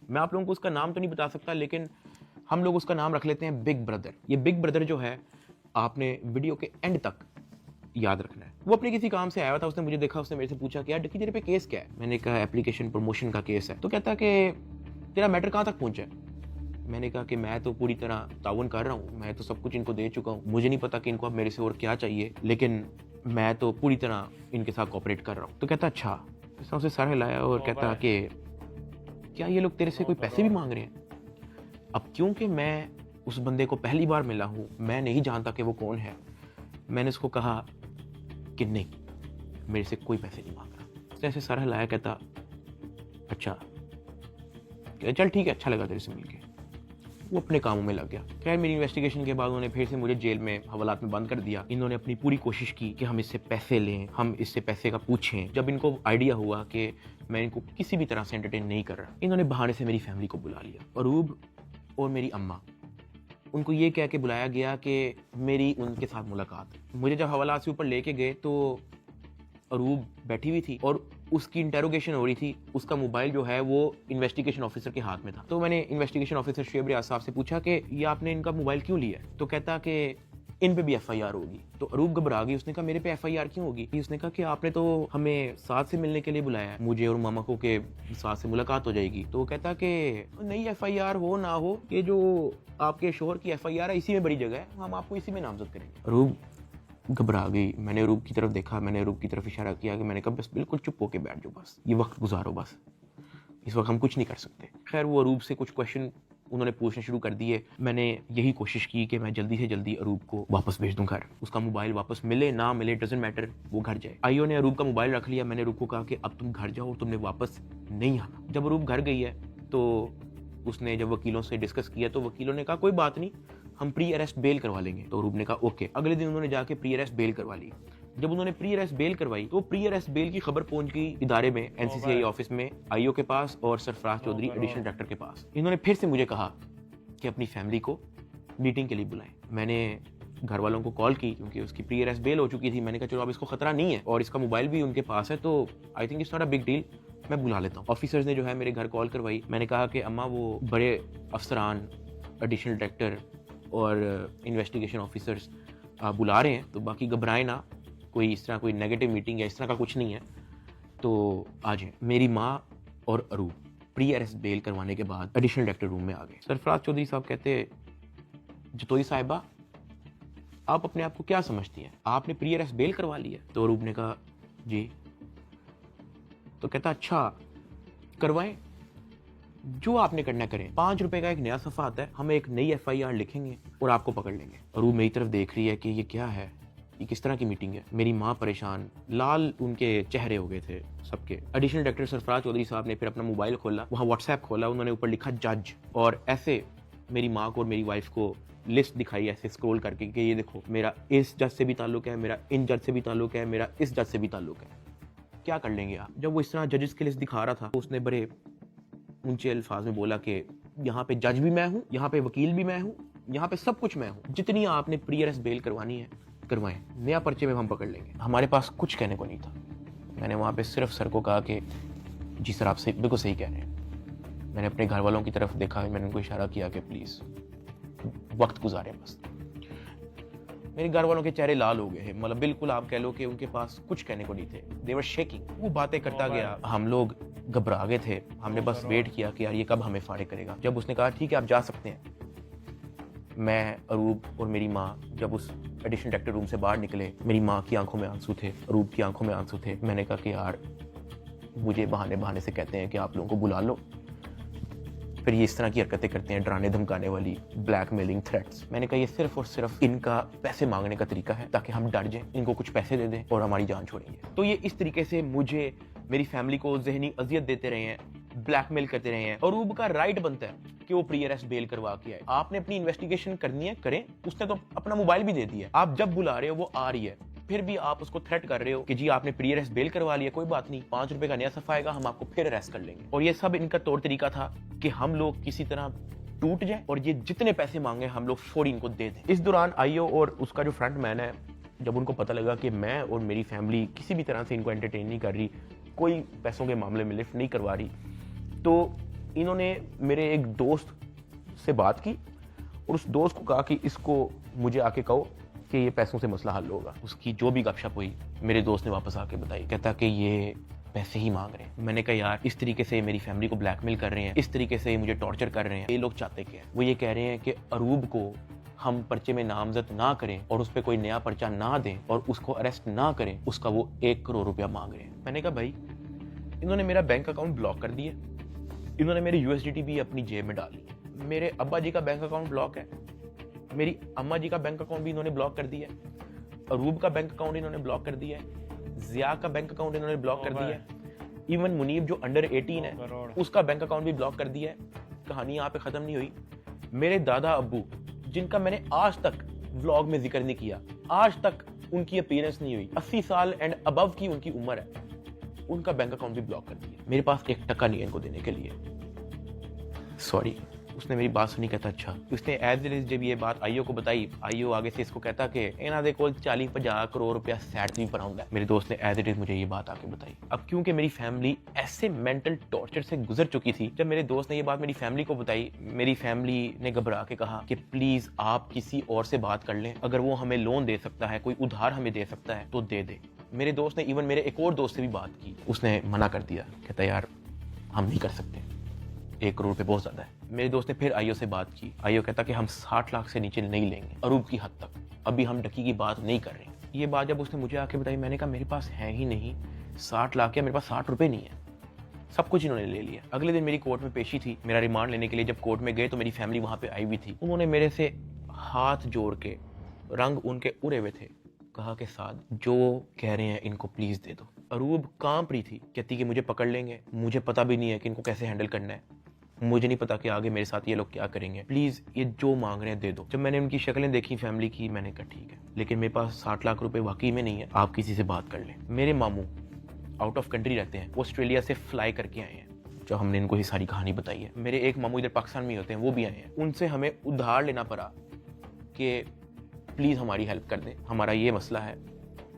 मैं आप लोगों को उसका नाम तो नहीं बता सकता, लेकिन हम लोग उसका नाम रख लेते हैं बिग ब्रदर। ये बिग ब्रदर जो है आपने वीडियो के एंड तक याद रखना है। वो अपने किसी काम से आया था, उसने मुझे देखा, उसने मेरे से पूछा कि यार डकी तेरे पे केस क्या है? मैंने कहा एप्लीकेशन प्रमोशन का केस है। तो कहता कि तेरा मैटर कहाँ तक पहुंचा है? मैंने कहा कि मैं तो पूरी तरह ताउन कर रहा हूँ, मैं तो सब कुछ इनको दे चुका हूँ, मुझे नहीं पता कि इनको अब मेरे से और क्या चाहिए, लेकिन मैं तो पूरी तरह इनके साथ कोऑपरेट कर रहा हूँ। तो कहता अच्छा, इसने उसे सर हिलाया और कहता कि क्या ये लोग तेरे से कोई पैसे भी मांग रहे हैं? अब क्योंकि मैं उस बंदे को पहली बार मिला हूँ, मैं नहीं जानता कि वो कौन है। मैंने उसको कहा कि नहीं, मेरे से कोई पैसे नहीं मांग रहा। ऐसे सर हिलाया, कहता अच्छा चल ठीक है, अच्छा लगा तेरे से मिलके। वो अपने कामों में लग गया। खैर मेरी इन्वेस्टिगेशन के बाद उन्होंने फिर से मुझे जेल में हवालात में बंद कर दिया। इन्होंने अपनी पूरी कोशिश की कि हम इससे पैसे लें, हम इससे पैसे का पूछें। जब इनको आइडिया हुआ कि मैं इनको किसी भी तरह से एंटरटेन नहीं कर रहा, इन्होंने बहाने से मेरी फैमिली को बुला लिया। अरूब और मेरी अम्मा, उनको ये कह के बुलाया गया कि मेरी उनके साथ मुलाकात है। मुझे जब हवालात से ऊपर लेके गए तो अरूब बैठी हुई थी और उसकी इंटेरोगेशन हो रही थी। उसका मोबाइल जो है वो इन्वेस्टिगेशन ऑफिसर के हाथ में था। तो मैंने इन्वेस्टिगेशन ऑफिसर शुएब रियाज साहब से पूछा कि ये आपने इनका मोबाइल क्यों लिया? तो कहता कि इन पे भी एफआईआर होगी। तो अरूब घबरा गई। उसने कहा मेरे पे एफआईआर क्यों होगी? उसने कहा कि आपने तो हमें साथ से मिलने के लिए बुलाया है, मुझे और मामा को के साथ से मुलाकात हो जाएगी। तो वो कहता कि नहीं, एफआईआर हो ना हो, ये जो आपके शोहर की एफआईआर है इसी में बड़ी जगह है, हम आपको इसी में नामजद करेंगे। अरूब घबरा गई। मैंने अरूब की तरफ देखा, मैंने अरूब की तरफ इशारा किया कि मैंने कहा बस बिल्कुल चुप होके बैठ जाओ, बस ये वक्त गुजारो, बस इस वक्त हम कुछ नहीं कर सकते। खैर वो अरूब से कुछ क्वेश्चन उन्होंने पूछने शुरू कर दिए। मैंने यही कोशिश की कि मैं जल्दी से जल्दी अरूब को वापस भेज दूं घर। उसका मोबाइल वापस मिले ना मिले डजंट मैटर, वो घर जाए। आईओ ने अरूब का मोबाइल रख लिया। मैंने अरूब को कहा कि अब तुम घर जाओ और तुमने वापस नहीं आना। जब अरूब घर गई है तो उसने जब वकीलों से डिस्कस किया तो वकीलों ने कहा कोई बात नहीं, हम प्री अरेस्ट बेल करवा लेंगे। तो अरूब ने कहा ओके। अगले दिन उन्होंने जाके प्री अरेस्ट बेल करवा ली। जब उन्होंने प्री अरेस्ट बेल करवाई तो प्री अरेस्ट बेल की खबर पहुंच गई इदारे में, एनसीसीआई ऑफिस में, आईओ के पास और सरफराज चौधरी एडिशनल डायरेक्टर के पास। इन्होंने फिर से मुझे कहा कि अपनी फैमिली को मीटिंग के लिए बुलाएं। मैंने घर वालों को कॉल की क्योंकि उसकी प्री अरेस्ट बेल हो चुकी थी। मैंने कहा चलो अब इसको खतरा नहीं है और इसका मोबाइल भी उनके पास है, तो I think it's not a big deal, मैं बुला लेता हूँ। ऑफिसर्स ने जो है मेरे घर कॉल करवाई। मैंने कहा कि अम्मा वो बड़े अफसरान, एडिशनल डायरेक्टर और इन्वेस्टिगेशन ऑफिसर्स बुला रहे हैं, तो बाकी घबराएं ना, कोई इस तरह कोई नेगेटिव मीटिंग या इस तरह का कुछ नहीं है, तो आ जाए। मेरी माँ और अरूब प्री अरेस्ट बेल करवाने के बाद एडिशनल डायरेक्टर रूम में आ गए। सरफराज चौधरी साहब कहते जतोई साहिबा आप अपने आप को क्या समझती हैं, आपने प्री अरेस्ट बेल करवा ली है? तो अरूब ने कहा जी। तो कहता अच्छा करवाएं, जो आपने करना करें। 5 रुपए का एक नया सफा आता है, हम एक नई एफआईआर लिखेंगे और आपको पकड़ लेंगे। अरूब मेरी तरफ देख रही है कि ये क्या है, ये किस तरह की मीटिंग है। मेरी माँ परेशान, लाल उनके चेहरे हो गए थे सबके। एडिशनल डायरेक्टर सरफराज चौधरी साहब ने फिर अपना मोबाइल खोला, वहाँ व्हाट्सएप खोला, उन्होंने ऊपर लिखा जज, और ऐसे मेरी माँ को और मेरी वाइफ को लिस्ट दिखाई ऐसे स्क्रॉल करके कि ये देखो मेरा इस जज से भी ताल्लुक है, मेरा इन जज से भी ताल्लुक है, मेरा इस जज से भी ताल्लुक है, क्या कर लेंगे आप? जब वो इस तरह जजेस की लिस्ट दिखा रहा था तो उसने बड़े ऊंचे अल्फाज में बोला कि यहाँ पे जज भी मैं हूँ, यहाँ पे वकील भी मैं हूँ, यहाँ पे सब कुछ मैं हूँ, जितनी आपने प्री अरेस्ट बेल करवानी है करवाएं, नया पर्चे में हम पकड़ लेंगे। हमारे पास कुछ कहने को नहीं था। मैंने वहाँ पे सिर्फ सर को कहा कि जी सर आप बिल्कुल सही कह रहे हैं। मैंने अपने घर वालों की तरफ देखा, मैंने उनको इशारा किया कि प्लीज़ वक्त गुजारें बस। मेरे घर वालों के चेहरे लाल हो गए हैं, मतलब बिल्कुल आप कह लो कि उनके पास कुछ कहने को नहीं थे। दे वर शेकिंग। वो बातें करता गया, हम लोग घबरा गए थे। हमने बस वेट किया कि यार ये कब हमें फाड़े करेगा। जब उसने कहा ठीक है आप जा सकते हैं, मैं, अरूब और मेरी माँ जब उस एडिशनल डायरेक्टर रूम से बाहर निकले, मेरी माँ की आंखों में आंसू थे, अरूब की आंखों में आंसू थे। मैंने कहा कि यार मुझे बहाने से कहते हैं कि आप लोगों को बुला लो, फिर ये इस तरह की हरकतें करते हैं, डराने धमकाने वाली, ब्लैकमेलिंग, थ्रेट्स। मैंने कहा ये सिर्फ और सिर्फ इनका पैसे मांगने का तरीका है ताकि हम डर जाएं, इनको कुछ पैसे दे दें और हमारी जान छोड़ेंगे। तो ये इस तरीके से मुझे, मेरी फैमिली को ज़हनी अजियत देते रहे हैं, ब्लैकमेल करते रहे हैं। अरूब का राइट बनता है कि वो प्री अरेस्ट बेल करवा के आए। आपने अपनी इन्वेस्टिगेशन करनी है, करें। उसने तो अपना मोबाइल भी दे दिया, आप जब बुला रहे हो वो आ रही है, फिर भी आप उसको थ्रेट कर रहे हो कि जी आपने प्री अरेस्ट बेल करवा लिया, कोई बात नहीं, 5 रुपए का नया सफा आएगा, हम आपको फिर अरेस्ट कर लेंगे। और ये सब इनका तौर तरीका था कि हम लोग किसी तरह टूट जाए और ये जितने पैसे मांगे हम लोग फौरी इनको दे दें। इस दौरान आईओ और उसका जो फ्रंट मैन है, जब उनको पता लगा कि मैं और मेरी फैमिली किसी भी तरह से इनको एंटरटेन नहीं कर रही, कोई पैसों के मामले में लिफ्ट नहीं करवा रही, तो इन्होंने मेरे एक दोस्त से बात की और उस दोस्त को कहा कि इसको मुझे आके कहो कि ये पैसों से मसला हल होगा। उसकी जो भी गपशप हुई मेरे दोस्त ने वापस आके बताई, कहता कि ये पैसे ही मांग रहे हैं। मैंने कहा यार इस तरीके से मेरी फैमिली को ब्लैकमेल कर रहे हैं, इस तरीके से मुझे टॉर्चर कर रहे हैं, ये लोग चाहते क्या है? वो ये कह रहे हैं कि अरूब को हम पर्चे में नामजद ना करें और उस पर कोई नया पर्चा ना दें और उसको अरेस्ट ना करें, उसका वो 1 करोड़ रुपया मांग रहे हैं। मैंने कहा भाई इन्होंने मेरा बैंक अकाउंट ब्लॉक कर दिया, इन्होंने मेरी USDT भी अपनी जेब में डाली, मेरे अब्बा जी का बैंक अकाउंट ब्लॉक है, मेरी अम्मा जी का बैंक अकाउंट भी इन्होंने ब्लॉक कर दिया है, अरूब का बैंक अकाउंट इन्होंने ब्लॉक कर दिया है, जिया का बैंक अकाउंट इन्होंने ब्लॉक कर दिया है, इवन मुनीब जो अंडर 18 है उसका बैंक अकाउंट भी ब्लॉक कर दिया है। कहानी यहाँ पे खत्म नहीं हुई। मेरे दादा अब्बू जिनका मैंने आज तक व्लॉग में जिक्र नहीं किया, आज तक उनकी अपीयरेंस नहीं हुई, 80 साल एंड अबव की उनकी उम्र है, उनका बैंक अकाउंट भी ब्लॉक कर दिया। मेरे पास 1 टका नहीं है इनको देने के लिए। सॉरी। उसने मेरी बात सुनी, कहता अच्छा। उसने एज इट इज जब ये बात आईओ को बताई, आईओ आगे से इसको कहता कि इन्हों दे कोल 40-50 करोड़ रुपया सैट भी पराउंदा है। मेरे दोस्त ने एज इट इज मुझे ये बात आके बताई। अब क्योंकि मेरी फैमिली ऐसे मेंटल टॉर्चर से गुजर चुकी थी, जब मेरे दोस्त ने ये बात मेरी फैमिली को बताई, मेरी फैमिली ने घबरा के कहा कि प्लीज आप किसी और से बात कर लें, अगर वो हमें लोन दे सकता है, कोई उधार हमें दे सकता है तो दे दे। मेरे दोस्त ने इवन मेरे एक और दोस्त से भी बात की, उसने मना कर दिया, कहता यार हम नहीं कर सकते, 1 करोड़ रुपए बहुत ज्यादा है। मेरे दोस्त ने फिर आईओ से बात की, आईओ कहता कि हम 60 लाख से नीचे नहीं लेंगे, अरूब की हद तक, अभी हम डकी की बात नहीं कर रहे। ये बात जब उसने मुझे आके बताई, मैंने कहा मेरे पास है ही नहीं 60 लाख, या मेरे पास 60 रुपए नहीं है, सब कुछ इन्होंने ले लिया। अगले दिन मेरी कोर्ट में पेशी थी, मेरा रिमांड लेने के लिए जब कोर्ट में गए तो मेरी फैमिली वहां पे आई हुई थी। उन्होंने मेरे से हाथ जोड़ के, रंग उनके उड़े हुए थे, कहा कि साद जो कह रहे हैं इनको प्लीज दे दो। अरूब कांप रही थी, कहती कि मुझे पकड़ लेंगे, मुझे पता भी नहीं है कि इनको कैसे हैंडल करना है, मुझे नहीं पता कि आगे मेरे साथ ये लोग क्या करेंगे, प्लीज ये जो मांग रहे हैं दे दो। जब मैंने उनकी शक्लें देखी फैमिली की, मैंने कहा ठीक है, लेकिन मेरे पास 60 लाख रुपए वाकई में नहीं है, आप किसी से बात कर लें। मेरे मामू आउट ऑफ कंट्री रहते हैं, वो ऑस्ट्रेलिया से फ्लाई करके आए हैं, जो हमने इनको ये सारी कहानी बताई है। मेरे एक मामू इधर पाकिस्तान में होते हैं, वो भी आए हैं, उनसे हमें उधार लेना पड़ा कि प्लीज हमारी हेल्प कर दें, हमारा ये मसला है,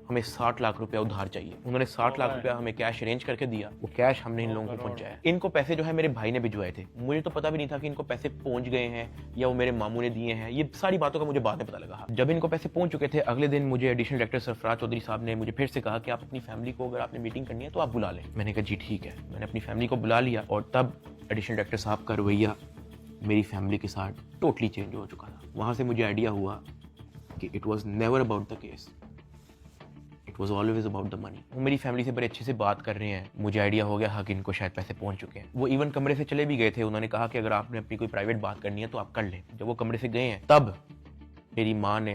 हमें 60 लाख रुपया उधार चाहिए। उन्होंने 60 लाख रुपया हमें कैश अरेंज करके दिया, वो कैश हमने इन लोगों को पहुंचाया। इनको पैसे जो है मेरे भाई ने भिजवाए थे, मुझे तो पता भी नहीं था कि इनको पैसे पहुंच गए हैं या वो मेरे मामू ने दिए हैं, ये सारी बातों का मुझे बाद में पता लगा। जब इनको पैसे पहुंच चुके थे, अगले दिन मुझे एडिशनल डायरेक्टर सरफराज चौधरी साहब ने मुझे फिर से कहा कि आप अपनी फैमिली को, अगर आपने मीटिंग करनी है तो आप बुला लें। मैंने कहा जी ठीक है, मैंने अपनी फैमिली को बुला लिया, और तब एडिशनल डायरेक्टर साहब का रवैया मेरी फैमिली के साथ टोटली चेंज हो चुका था। वहां से मुझे आइडिया हुआ कि it was never about the case, it was always about the money. वो मेरी फैमिली से बड़े अच्छे से बात कर रहे हैं, मुझे आइडिया हो गया कि इनको शायद पैसे पहुंच चुके हैं। वो इवन कमरे से चले भी गए थे, उन्होंने कहा कि अगर आपने अपनी कोई प्राइवेट बात करनी है तो आप कर लें। जब वो कमरे से गए हैं, तब मेरी माँ ने,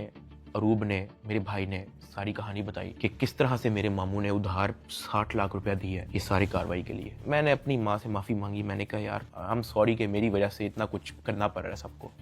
अरूब ने, मेरे भाई ने सारी कहानी बताई कि किस तरह से मेरे मामू ने उधार 60 लाख रुपया दी है ये सारी कार्रवाई के लिए। मैंने अपनी माँ से माफ़ी मांगी, मैंने कहा यार आई एम सॉरी कि मेरी वजह से इतना कुछ करना पड़ रहा है सबको।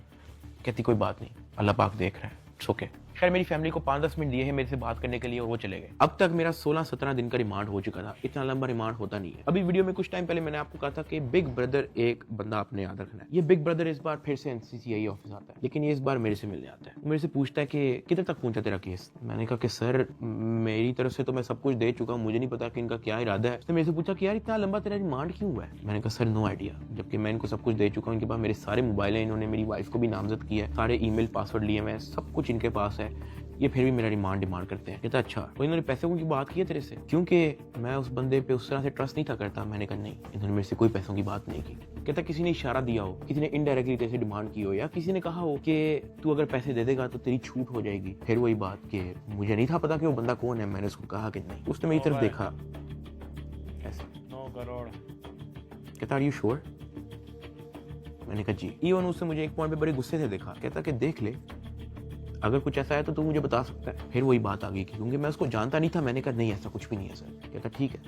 कहती कोई बात नहीं, अल्लाह पाक देख रहा है, इट्स ओके। खैर मेरी फैमिली को 5-10 मिनट दिए हैं मेरे से बात करने के लिए, और वो चले गए। अब तक मेरा 16-17 दिन का रिमांड हो चुका था, इतना लंबा रिमांड होता नहीं है। अभी वीडियो में कुछ टाइम पहले मैंने आपको कहा था कि बिग ब्रदर एक बंदा आपने याद रखना है। ये बिग ब्रदर इस बार फिर से एनसीसीआई ऑफिस आता है, लेकिन ये इस बार मेरे से मिलने आता है। मेरे से पूछता है कि किधर तक पहुंचा तेरा केस। मैंने कहा कि सर मेरी तरफ से तो मैं सब कुछ दे चुका हूँ, मुझे नहीं पता कि इनका क्या इरादा है। उसने मेरे से पूछा कि यार इतना लंबा तेरा रिमांड क्यों हुआ है। मैंने कहा सर नो आइडिया, जबकि मैं इनको सब कुछ दे चुका हूँ। इनके पास मेरे सारे मोबाइल हैं, इन्होंने मेरी वाइफ को भी नामजद किया है, सारे ईमेल पासवर्ड लिए हुए हैं, सब कुछ इनके पास है, ये फिर भी मेरा रिमांड डिमांड करते हैं। कहता अच्छा, तो इन्होंने पैसों की बात की है तेरे से, क्योंकि मैं उस बंदे पे उस तरह से ट्रस्ट नहीं था करता। मैंने कहा नहीं, इन्होंने मेरे से कोई पैसों की बात नहीं की। कहता किसी ने इशारा दिया हो, किसी ने इनडायरेक्टली तेरे से डिमांड की हो, या किसी ने कहा हो कि तू अगर पैसे दे देगा तो तेरी छूट हो जाएगी। फिर वही बात कि मुझे नहीं था पता कि वो बंदा कौन है। मैंने उसको कहा कि नहीं। उसने मेरी तरफ देखा ऐसे,
9 करोड़।
कहता आर यू श्योर। मैंने कहा जी। इवन उससे मुझे एक पॉइंट पे बड़े गुस्से से देखा, कहता कि देख ले अगर कुछ ऐसा है तो तू मुझे बता सकता है। फिर वही बात आ गई क्योंकि मैं उसको जानता नहीं था। मैंने कहा नहीं ऐसा कुछ भी नहीं है सर। कहता ठीक है,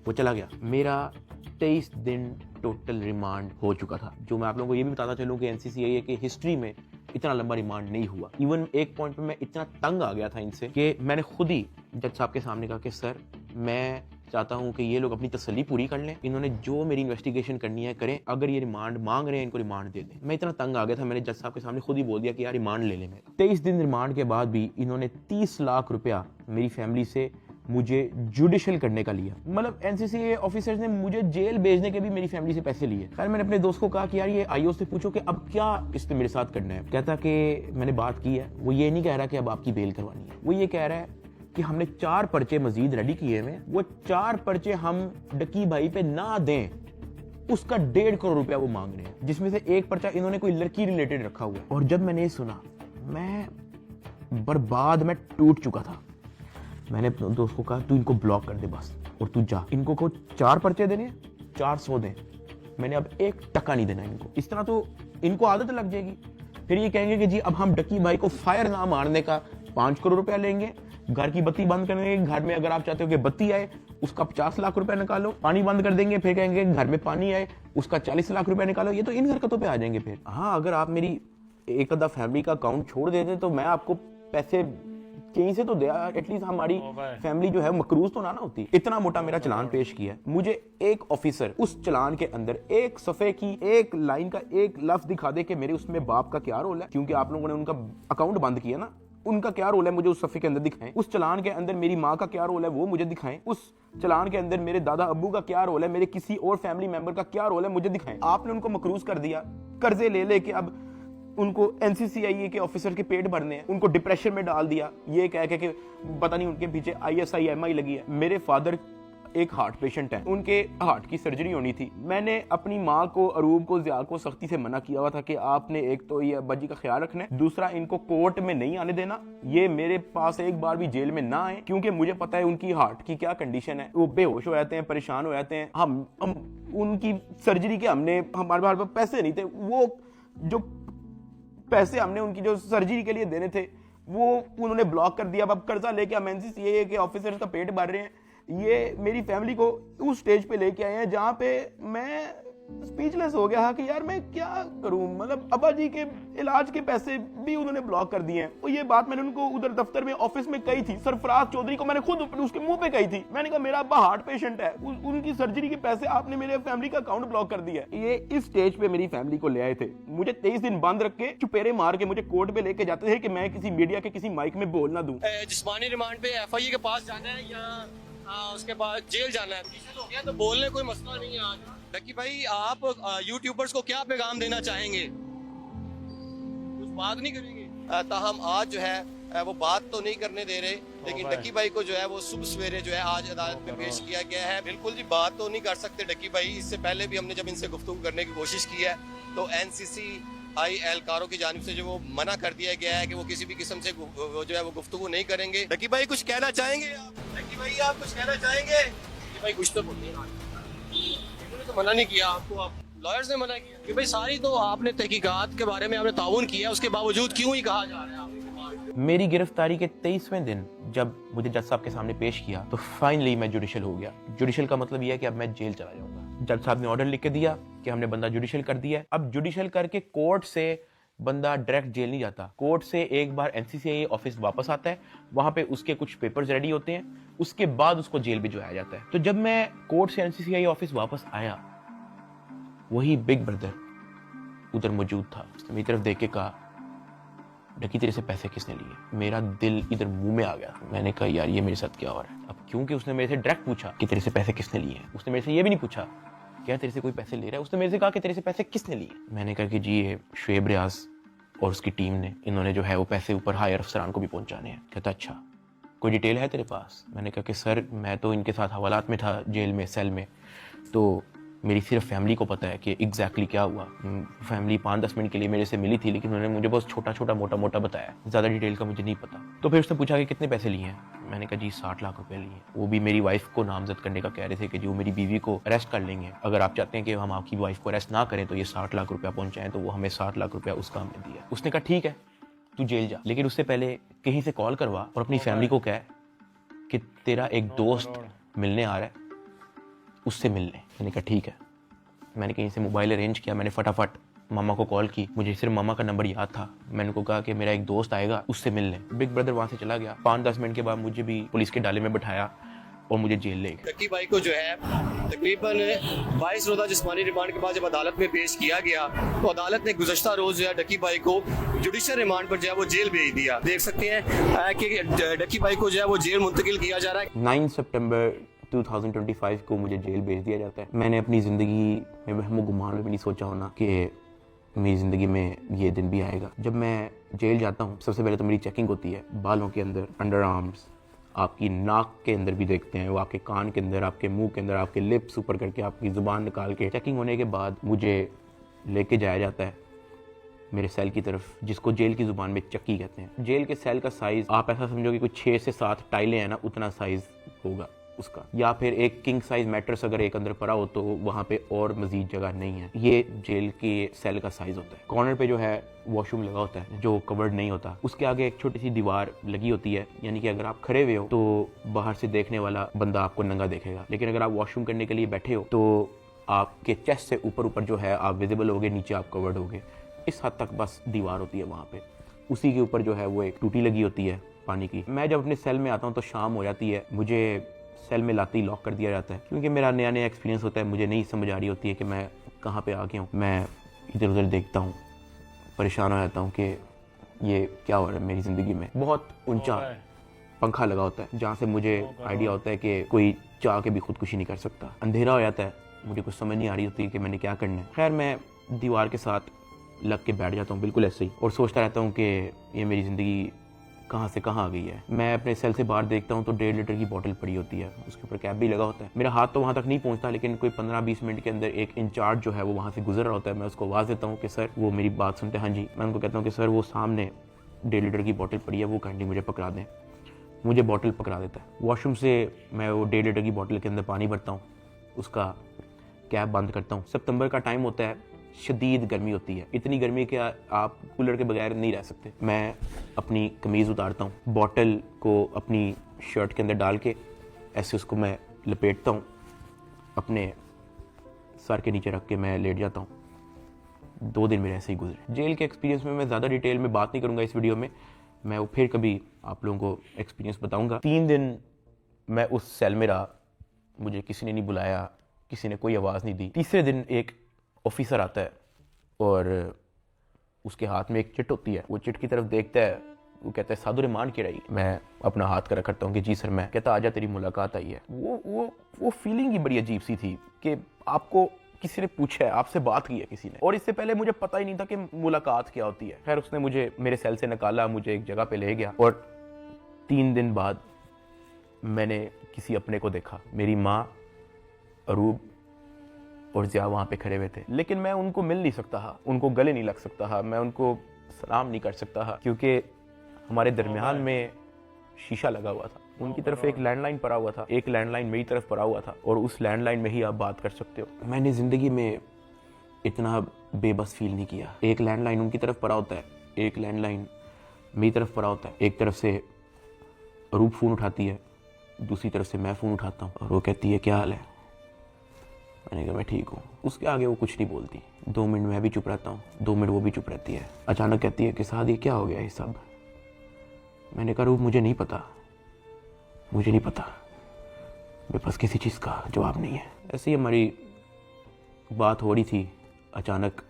वो चला गया। मेरा 23 दिन टोटल रिमांड हो चुका था। जो मैं आप लोगों को ये भी बताता चलूं कि एनसीसीआई की हिस्ट्री में इतना लंबा रिमांड नहीं हुआ। इवन एक पॉइंट पे मैं इतना तंग आ गया था इनसे कि मैंने खुद ही जज साहब के सामने कहा कि सर मैं चाहता हूं कि ये लोग अपनी तसल्ली पूरी कर लें, इन्होंने जो मेरी इन्वेस्टिगेशन करनी है करें, अगर ये रिमांड मांग रहे हैं इनको रिमांड दे दें। मैं इतना तंग आ गया था, मैंने जज साहब के सामने खुद ही बोल दिया कि यार रिमांड ले लें मेरा। 23 दिन रिमांड के बाद भी इन्होंने 30 लाख रुपया मेरी फैमिली से मुझे जुडिशियल करने का लिया। मतलब एनसीसीआई ऑफिसर्स ने मुझे जेल भेजने के भी मेरी फैमिली से पैसे लिए। खैर मैंने अपने दोस्त को कहा कि यार ये आईओ से पूछो कि अब क्या इसने मेरे साथ करना है। कहता कि मैंने बात की है, वो ये नहीं कह रहा कि अब आपकी बेल करवानी है, वो ये कह रहा है कि हमने 4 पर्चे मजीद रेडी किए हुए, वो 4 पर्चे हम डकी भाई पे ना दें, उसका 1.5 करोड़ रुपया वो मांग रहे हैं, जिसमें से एक पर्चा इन्होंने कोई लड़की रिलेटेड रखा हुआ है। और जब मैंने ये सुना मैं बर्बाद, मैं टूट चुका था। मैंने अपने दोस्त को कहा तू इनको ब्लॉक कर दे बस, और तू जा, इनको को 4 पर्चे देने, 400 दें, मैंने अब 1 टका नहीं देना इनको। इस तरह तो इनको आदत लग जाएगी, फिर ये कहेंगे कि जी अब हम डकी भाई को फायर ना मारने का 5 करोड़ रुपया लेंगे, घर की बत्ती बंद कर देंगे, घर में अगर आप चाहते हो कि बत्ती आए उसका 50 लाख रुपया निकालो, पानी बंद कर देंगे, फिर कहेंगे घर में पानी आए उसका 40 लाख रुपया निकालो। ये तो इन हरकतों पे आ जाएंगे फिर। हाँ, अगर आप मेरी एक आधा फैमिली का अकाउंट छोड़ देते तो मैं आपको पैसे कहीं से तो दे, एटलीस्ट हमारी फैमिली जो है मकरूज तो ना होती। इतना मोटा मेरा चलान पेश किया, मुझे एक ऑफिसर उस चलान के अंदर एक सफे की एक लाइन का एक लफ्ज दिखा दे कि मेरे उसमें बाप का क्या रोल है, क्योंकि आप लोगों ने उनका अकाउंट बंद किया ना, उनका क्या रोल है मुझे उस सफ़े के अंदर दिखाएं। उस चलान के अंदर मेरी माँ का क्या रोल है वो मुझे दिखाएं। उस चलान के अंदर मेरे दादा अब्बू का क्या रोल है, मेरे किसी और फैमिली मेंबर का क्या रोल है मुझे दिखाएं। आपने उनको मकरूज कर दिया, कर्जे ले लेके अब उनको NCCIA के ऑफिसर के पेट भरने हैं, उनको डिप्रेशन में डाल दिया ये कह के कि पता नहीं उनके पीछे ISI MI लगी है। मेरे फादर एक हार्ट पेशेंट है, उनके हार्ट की सर्जरी होनी थी। मैंने अपनी माँ को, अरूब को, ज़िया को सख्ती से मना किया हुआ था कि आपने एक तो ये अब्बा जी का ख्याल रखना है, दूसरा इनको कोर्ट में नहीं आने देना, ये मेरे पास एक बार भी जेल में ना आए, क्योंकि मुझे पता है उनकी हार्ट की क्या कंडीशन है। वो बेहोश हो जाते हैं, परेशान हो जाते हैं। हम उनकी सर्जरी के हमारे पास पैसे नहीं थे, वो जो पैसे हमने उनकी जो सर्जरी के लिए देने थे वो उन्होंने ब्लॉक कर दिया। अब कर्जा लेके हम NCCA के ऑफिसर्स का पेट भर रहे हैं। ये मेरी फैमिली को उस स्टेज पे लेके आए हैं जहां पे मैं स्पीचलेस हो गया कि यार मैं क्या करूं। मतलब अब्बा जी के इलाज के पैसे भी उन्होंने ब्लॉक कर दिए हैं। और ये बात मैंने उनको उधर दफ्तर में ऑफिस में कही थी, सरफराज चौधरी को मैंने खुद उसके मुंह पे कही थी। मैंने कहा मेरा अब्बा हार्ट पेशेंट है, उनकी सर्जरी के पैसे आपने मेरे फैमिली का अकाउंट ब्लॉक कर दिया है। ये इस स्टेज पे मेरी फैमिली को ले आए थे, मुझे 23 दिन बंद रख के चुपेरे मार के मुझे कोर्ट पे लेके जाते थे कि मैं किसी मीडिया के किसी माइक में बोल ना दूं।
जिस्मानी रिमांड पे FIA के पास जाना है या उसके बाद जेल जाना है, तो क्या तो बोलने कोई मसला नहीं है। आज डकी भाई आप यूट्यूबर्स को क्या पैगाम देना चाहेंगे? कुछ बात नहीं करेंगे? ताहम आज जो है वो बात तो नहीं करने दे रहे, लेकिन डकी भाई को जो है वो सुबह सवेरे जो है आज अदालत में पेश किया गया है। बिल्कुल जी बात तो नहीं कर सकते डकी भाई। इससे पहले भी हमने जब इनसे गुफ्तगू करने की कोशिश की है तो NCCI एहलकारों की जानिब से जो वो मना कर दिया गया है कि वो किसी भी किस्म से जो है वो गुफ्तगू नहीं करेंगे। डकी भाई कुछ कहना चाहेंगे आप? डकी भाई आप कुछ कहना चाहेंगे? डकी भाई कुछ तो बोलिए। इन्होंने तो मना नहीं किया आपको, आप लॉयर्स ने मना किया कि भाई सारी तो आपने तहकीकात के बारे में आपने ताउन किया, उसके बावजूद क्यों ही कहा जा रहा है?
मेरी गिरफ्तारी के 23वें दिन जब मुझे जज साहब के सामने पेश किया तो फाइनली मैं जुडिशल हो गया। जुडिशल का मतलब यह है कि अब मैं जेल चला जाऊंगा। जज साहब ने ऑर्डर लिख के दिया कि हमने बंदा जुडिशल कर दिया है। अब जुडिशल करके कोर्ट से बंदा डायरेक्ट जेल नहीं जाता, कोर्ट से एक बार NCCA ऑफिस वापस आता है, वहां पे उसके कुछ पेपर्स रेडी होते हैं, उसके बाद उसको जेल भिजवाया जाता है। तो जब मैं कोर्ट से NCCA ऑफिस वापस आया, वही बिग ब्रदर उधर मौजूद था। उसने मेरी तरफ देख के कहा, डकी तेरे से पैसे किसने लिए? मेरा दिल इधर मुंह में आ गया। मैंने कहा यार ये मेरे साथ क्या हो रहा है। अब क्योंकि उसने मेरे से डायरेक्ट पूछा कि तेरे से पैसे किसने लिए हैं, उसने मेरे से ये भी नहीं पूछा क्या तेरे से कोई पैसे ले रहा है, उसने मेरे से कहा कि तेरे से पैसे किसने लिए। मैंने कहा कि जी ये शुएब रियाज और उसकी टीम ने, इन्होंने जो है वो पैसे ऊपर हायर अफसरान को भी पहुंचाने हैं। कहता अच्छा कोई डिटेल है तेरे पास? मैंने कहा कि सर मैं तो इनके साथ हवालात में था जेल में, सेल में, तो मेरी सिर्फ फैमिली को पता है कि एग्जैक्टली क्या हुआ। फैमिली 5-10 मिनट के लिए मेरे से मिली थी, लेकिन उन्होंने मुझे बहुत छोटा छोटा मोटा मोटा बताया, ज़्यादा डिटेल का मुझे नहीं पता। तो फिर उसने पूछा कि कितने पैसे लिए हैं। मैंने कहा जी 60 लाख रुपए लिए। वो भी मेरी वाइफ को नामजद करने का कह रहे थे कि जो मेरी बीवी को अरेस्ट कर लेंगे, अगर आप चाहते हैं कि हम आपकी वाइफ को अरेस्ट ना करें तो ये 60 लाख रुपया पहुंचाएं। तो वो हमें 60 लाख रुपया उसका हमने दिया। उसने कहा ठीक है तू जेल जा, लेकिन उससे पहले कहीं से कॉल करवा और अपनी फैमिली को कह कि तेरा एक दोस्त मिलने आ रहा है, उससे मिलने। मैंने कहा ठीक है। मैंने कहीं से मोबाइल अरेंज किया, मैंने फटाफट मामा को कॉल की, मुझे सिर्फ मामा का नंबर याद था। मैंने उनको कहा कि मेरा एक दोस्त आएगा, उससे मिलने। बिग ब्रदर वहाँ से चला गया। 5-10 मिनट के बाद मुझे भी पुलिस के डाले में बिठाया और मुझे जेल ले गए।
डकी भाई को जो है तकरीबन 22 रोज़ा जिस्मानी रिमांड के बाद जब अदालत में पेश किया गया तो अदालत ने गुज़श्ता रोज़ जो है डकी भाई को जुडिशल रिमांड पर जो है वो जेल भेज दिया। देख सकते हैं कि डकी भाई को जो है वो जेल मुंतकिल किया जा रहा है।
9 सितंबर 2025 को मुझे जेल भेज दिया जाता है। मैंने अपनी ज़िंदगी में वहमो गुमान में भी नहीं सोचा होना कि मेरी ज़िंदगी में ये दिन भी आएगा। जब मैं जेल जाता हूँ सबसे पहले तो मेरी चेकिंग होती है, बालों के अंदर, अंडर आर्म्स, आपकी नाक के अंदर भी देखते हैं, वो आपके कान के अंदर, आपके मुंह के अंदर, आपके लिप्स ऊपर करके आपकी ज़ुबान निकाल के। चेकिंग होने के बाद मुझे लेके जाया जाता है मेरे सेल की तरफ, जिसको जेल की ज़ुबान में चक्की कहते हैं। जेल के सेल का साइज़ आप ऐसा समझो कि कुछ 6 से 7 टाइलें हैं ना, उतना साइज़ होगा। उसका, या फिर एक किंग साइज मैट्रेस अगर एक अंदर पड़ा हो तो वहाँ पे और मजीद जगह नहीं है। ये जेल के सेल का साइज होता है। कॉर्नर पे जो है वॉशरूम लगा होता है जो कवर्ड नहीं होता, उसके आगे एक छोटी सी दीवार लगी होती है, यानी कि अगर आप खड़े हुए हो तो बाहर से देखने वाला बंदा आपको नंगा देखेगा, लेकिन अगर आप वॉशरूम करने के लिए बैठे हो तो आपके चेस्ट से ऊपर जो है आप विजिबल होगे, नीचे आप कवर्ड होगे। इस हद तक बस दीवार होती है वहाँ पे। उसी के ऊपर जो है वो एक टूटी लगी होती है पानी की। मैं जब अपने सेल में आता हूँ तो शाम हो जाती है, मुझे सेल में लाते ही लॉक कर दिया जाता है, क्योंकि मेरा नया एक्सपीरियंस होता है, मुझे नहीं समझ आ रही होती है कि मैं कहाँ पे आ गया हूँ। मैं इधर उधर देखता हूँ, परेशान हो जाता हूँ कि ये क्या हो रहा है मेरी ज़िंदगी में। बहुत ऊंचा पंखा लगा होता है जहाँ से मुझे आइडिया होता है कि कोई चाह के भी खुदकुशी नहीं कर सकता। अंधेरा हो जाता है, मुझे कुछ समझ नहीं आ रही होती कि मैंने क्या करना है। खैर मैं दीवार के साथ लग के बैठ जाता हूँ बिल्कुल ऐसे ही, और सोचता रहता हूँ कि ये मेरी ज़िंदगी कहाँ से कहाँ आ गई है। मैं अपने सेल से बाहर देखता हूँ तो 1.5 लीटर की बोतल पड़ी होती है, उसके ऊपर कैप भी लगा होता है। मेरा हाथ तो वहाँ तक नहीं पहुँचता, लेकिन कोई 15-20 मिनट के अंदर एक इंचार्ज जो है वो वहाँ से गुजर रहा होता है। मैं उसको आवाज़ देता हूँ कि सर, वो मेरी बात सुनते हैं, हाँ जी। मैं उनको कहता हूँ कि सर वो सामने 1.5 लीटर की बोतल पड़ी है, वो काइंडली मुझे पकड़ा दें। मुझे बोतल पकड़ा देता है। वॉशरूम से मैं वो 1.5 लीटर की बोतल के अंदर पानी भरता हूँ, उसका कैप बंद करता हूँ। सितंबर का टाइम होता है, शदीद गर्मी होती है, इतनी गर्मी कि आप कूलर के बगैर नहीं रह सकते। मैं अपनी कमीज़ उतारता हूँ, बॉटल को अपनी शर्ट के अंदर डाल के ऐसे उसको मैं लपेटता हूँ, अपने सर के नीचे रख के मैं लेट जाता हूँ। 2 दिन मेरे ऐसे ही गुजरे। जेल के एक्सपीरियंस में मैं ज़्यादा डिटेल में बात नहीं करूँगा इस वीडियो में, मैं वो फिर कभी आप लोगों को एक्सपीरियंस बताऊँगा। 3 दिन मैं उस सेल में रहा, मुझे किसी ने नहीं बुलाया, किसी ने कोई आवाज़ नहीं दी। तीसरे दिन एक ऑफिसर आता है और उसके हाथ में एक चिट होती है। वो चिट की तरफ देखता है, वो कहता है सादुर रहमान की रही। मैं अपना हाथ कर करता हूँ कि जी सर। मैं कहता आजा तेरी मुलाकात आई है। वो फीलिंग ही बड़ी अजीब सी थी कि आपको किसी ने पूछा है, आपसे बात की है किसी ने, और इससे पहले मुझे पता ही नहीं था कि मुलाकात क्या होती है। खैर उसने मुझे मेरे सेल से निकाला, मुझे एक जगह पे ले गया, और 3 दिन बाद मैंने किसी अपने को देखा। मेरी माँ, अरूब और ज़िया वहाँ पे खड़े हुए थे, लेकिन मैं उनको मिल नहीं सकता था, उनको गले नहीं लग सकता था, मैं उनको सलाम नहीं कर सकता था, क्योंकि हमारे दरमियान में शीशा लगा हुआ था। उनकी तरफ एक लैंडलाइन पड़ा हुआ था, एक लैंडलाइन मेरी तरफ पड़ा हुआ था, और उस लैंडलाइन में ही आप बात कर सकते हो। मैंने ज़िंदगी में इतना बेबस फील नहीं किया। एक लैंडलाइन उनकी तरफ पड़ा होता है, एक लैंडलाइन मेरी तरफ पड़ा होता है। एक तरफ से अरूब फ़ोन उठाती है, दूसरी तरफ से मैं फ़ोन उठाता हूँ, और वो कहती है क्या हाल है। मैंने कहा मैं ठीक हूँ। उसके आगे वो कुछ नहीं बोलती। 2 मिनट मैं भी चुप रहता हूँ, 2 मिनट वो भी चुप रहती है। अचानक कहती है कि साद ये क्या हो गया ये सब। मैंने कहा रूप मुझे नहीं पता, मुझे नहीं पता, मेरे पास किसी चीज़ का जवाब नहीं है। ऐसे ही हमारी बात हो रही थी, अचानक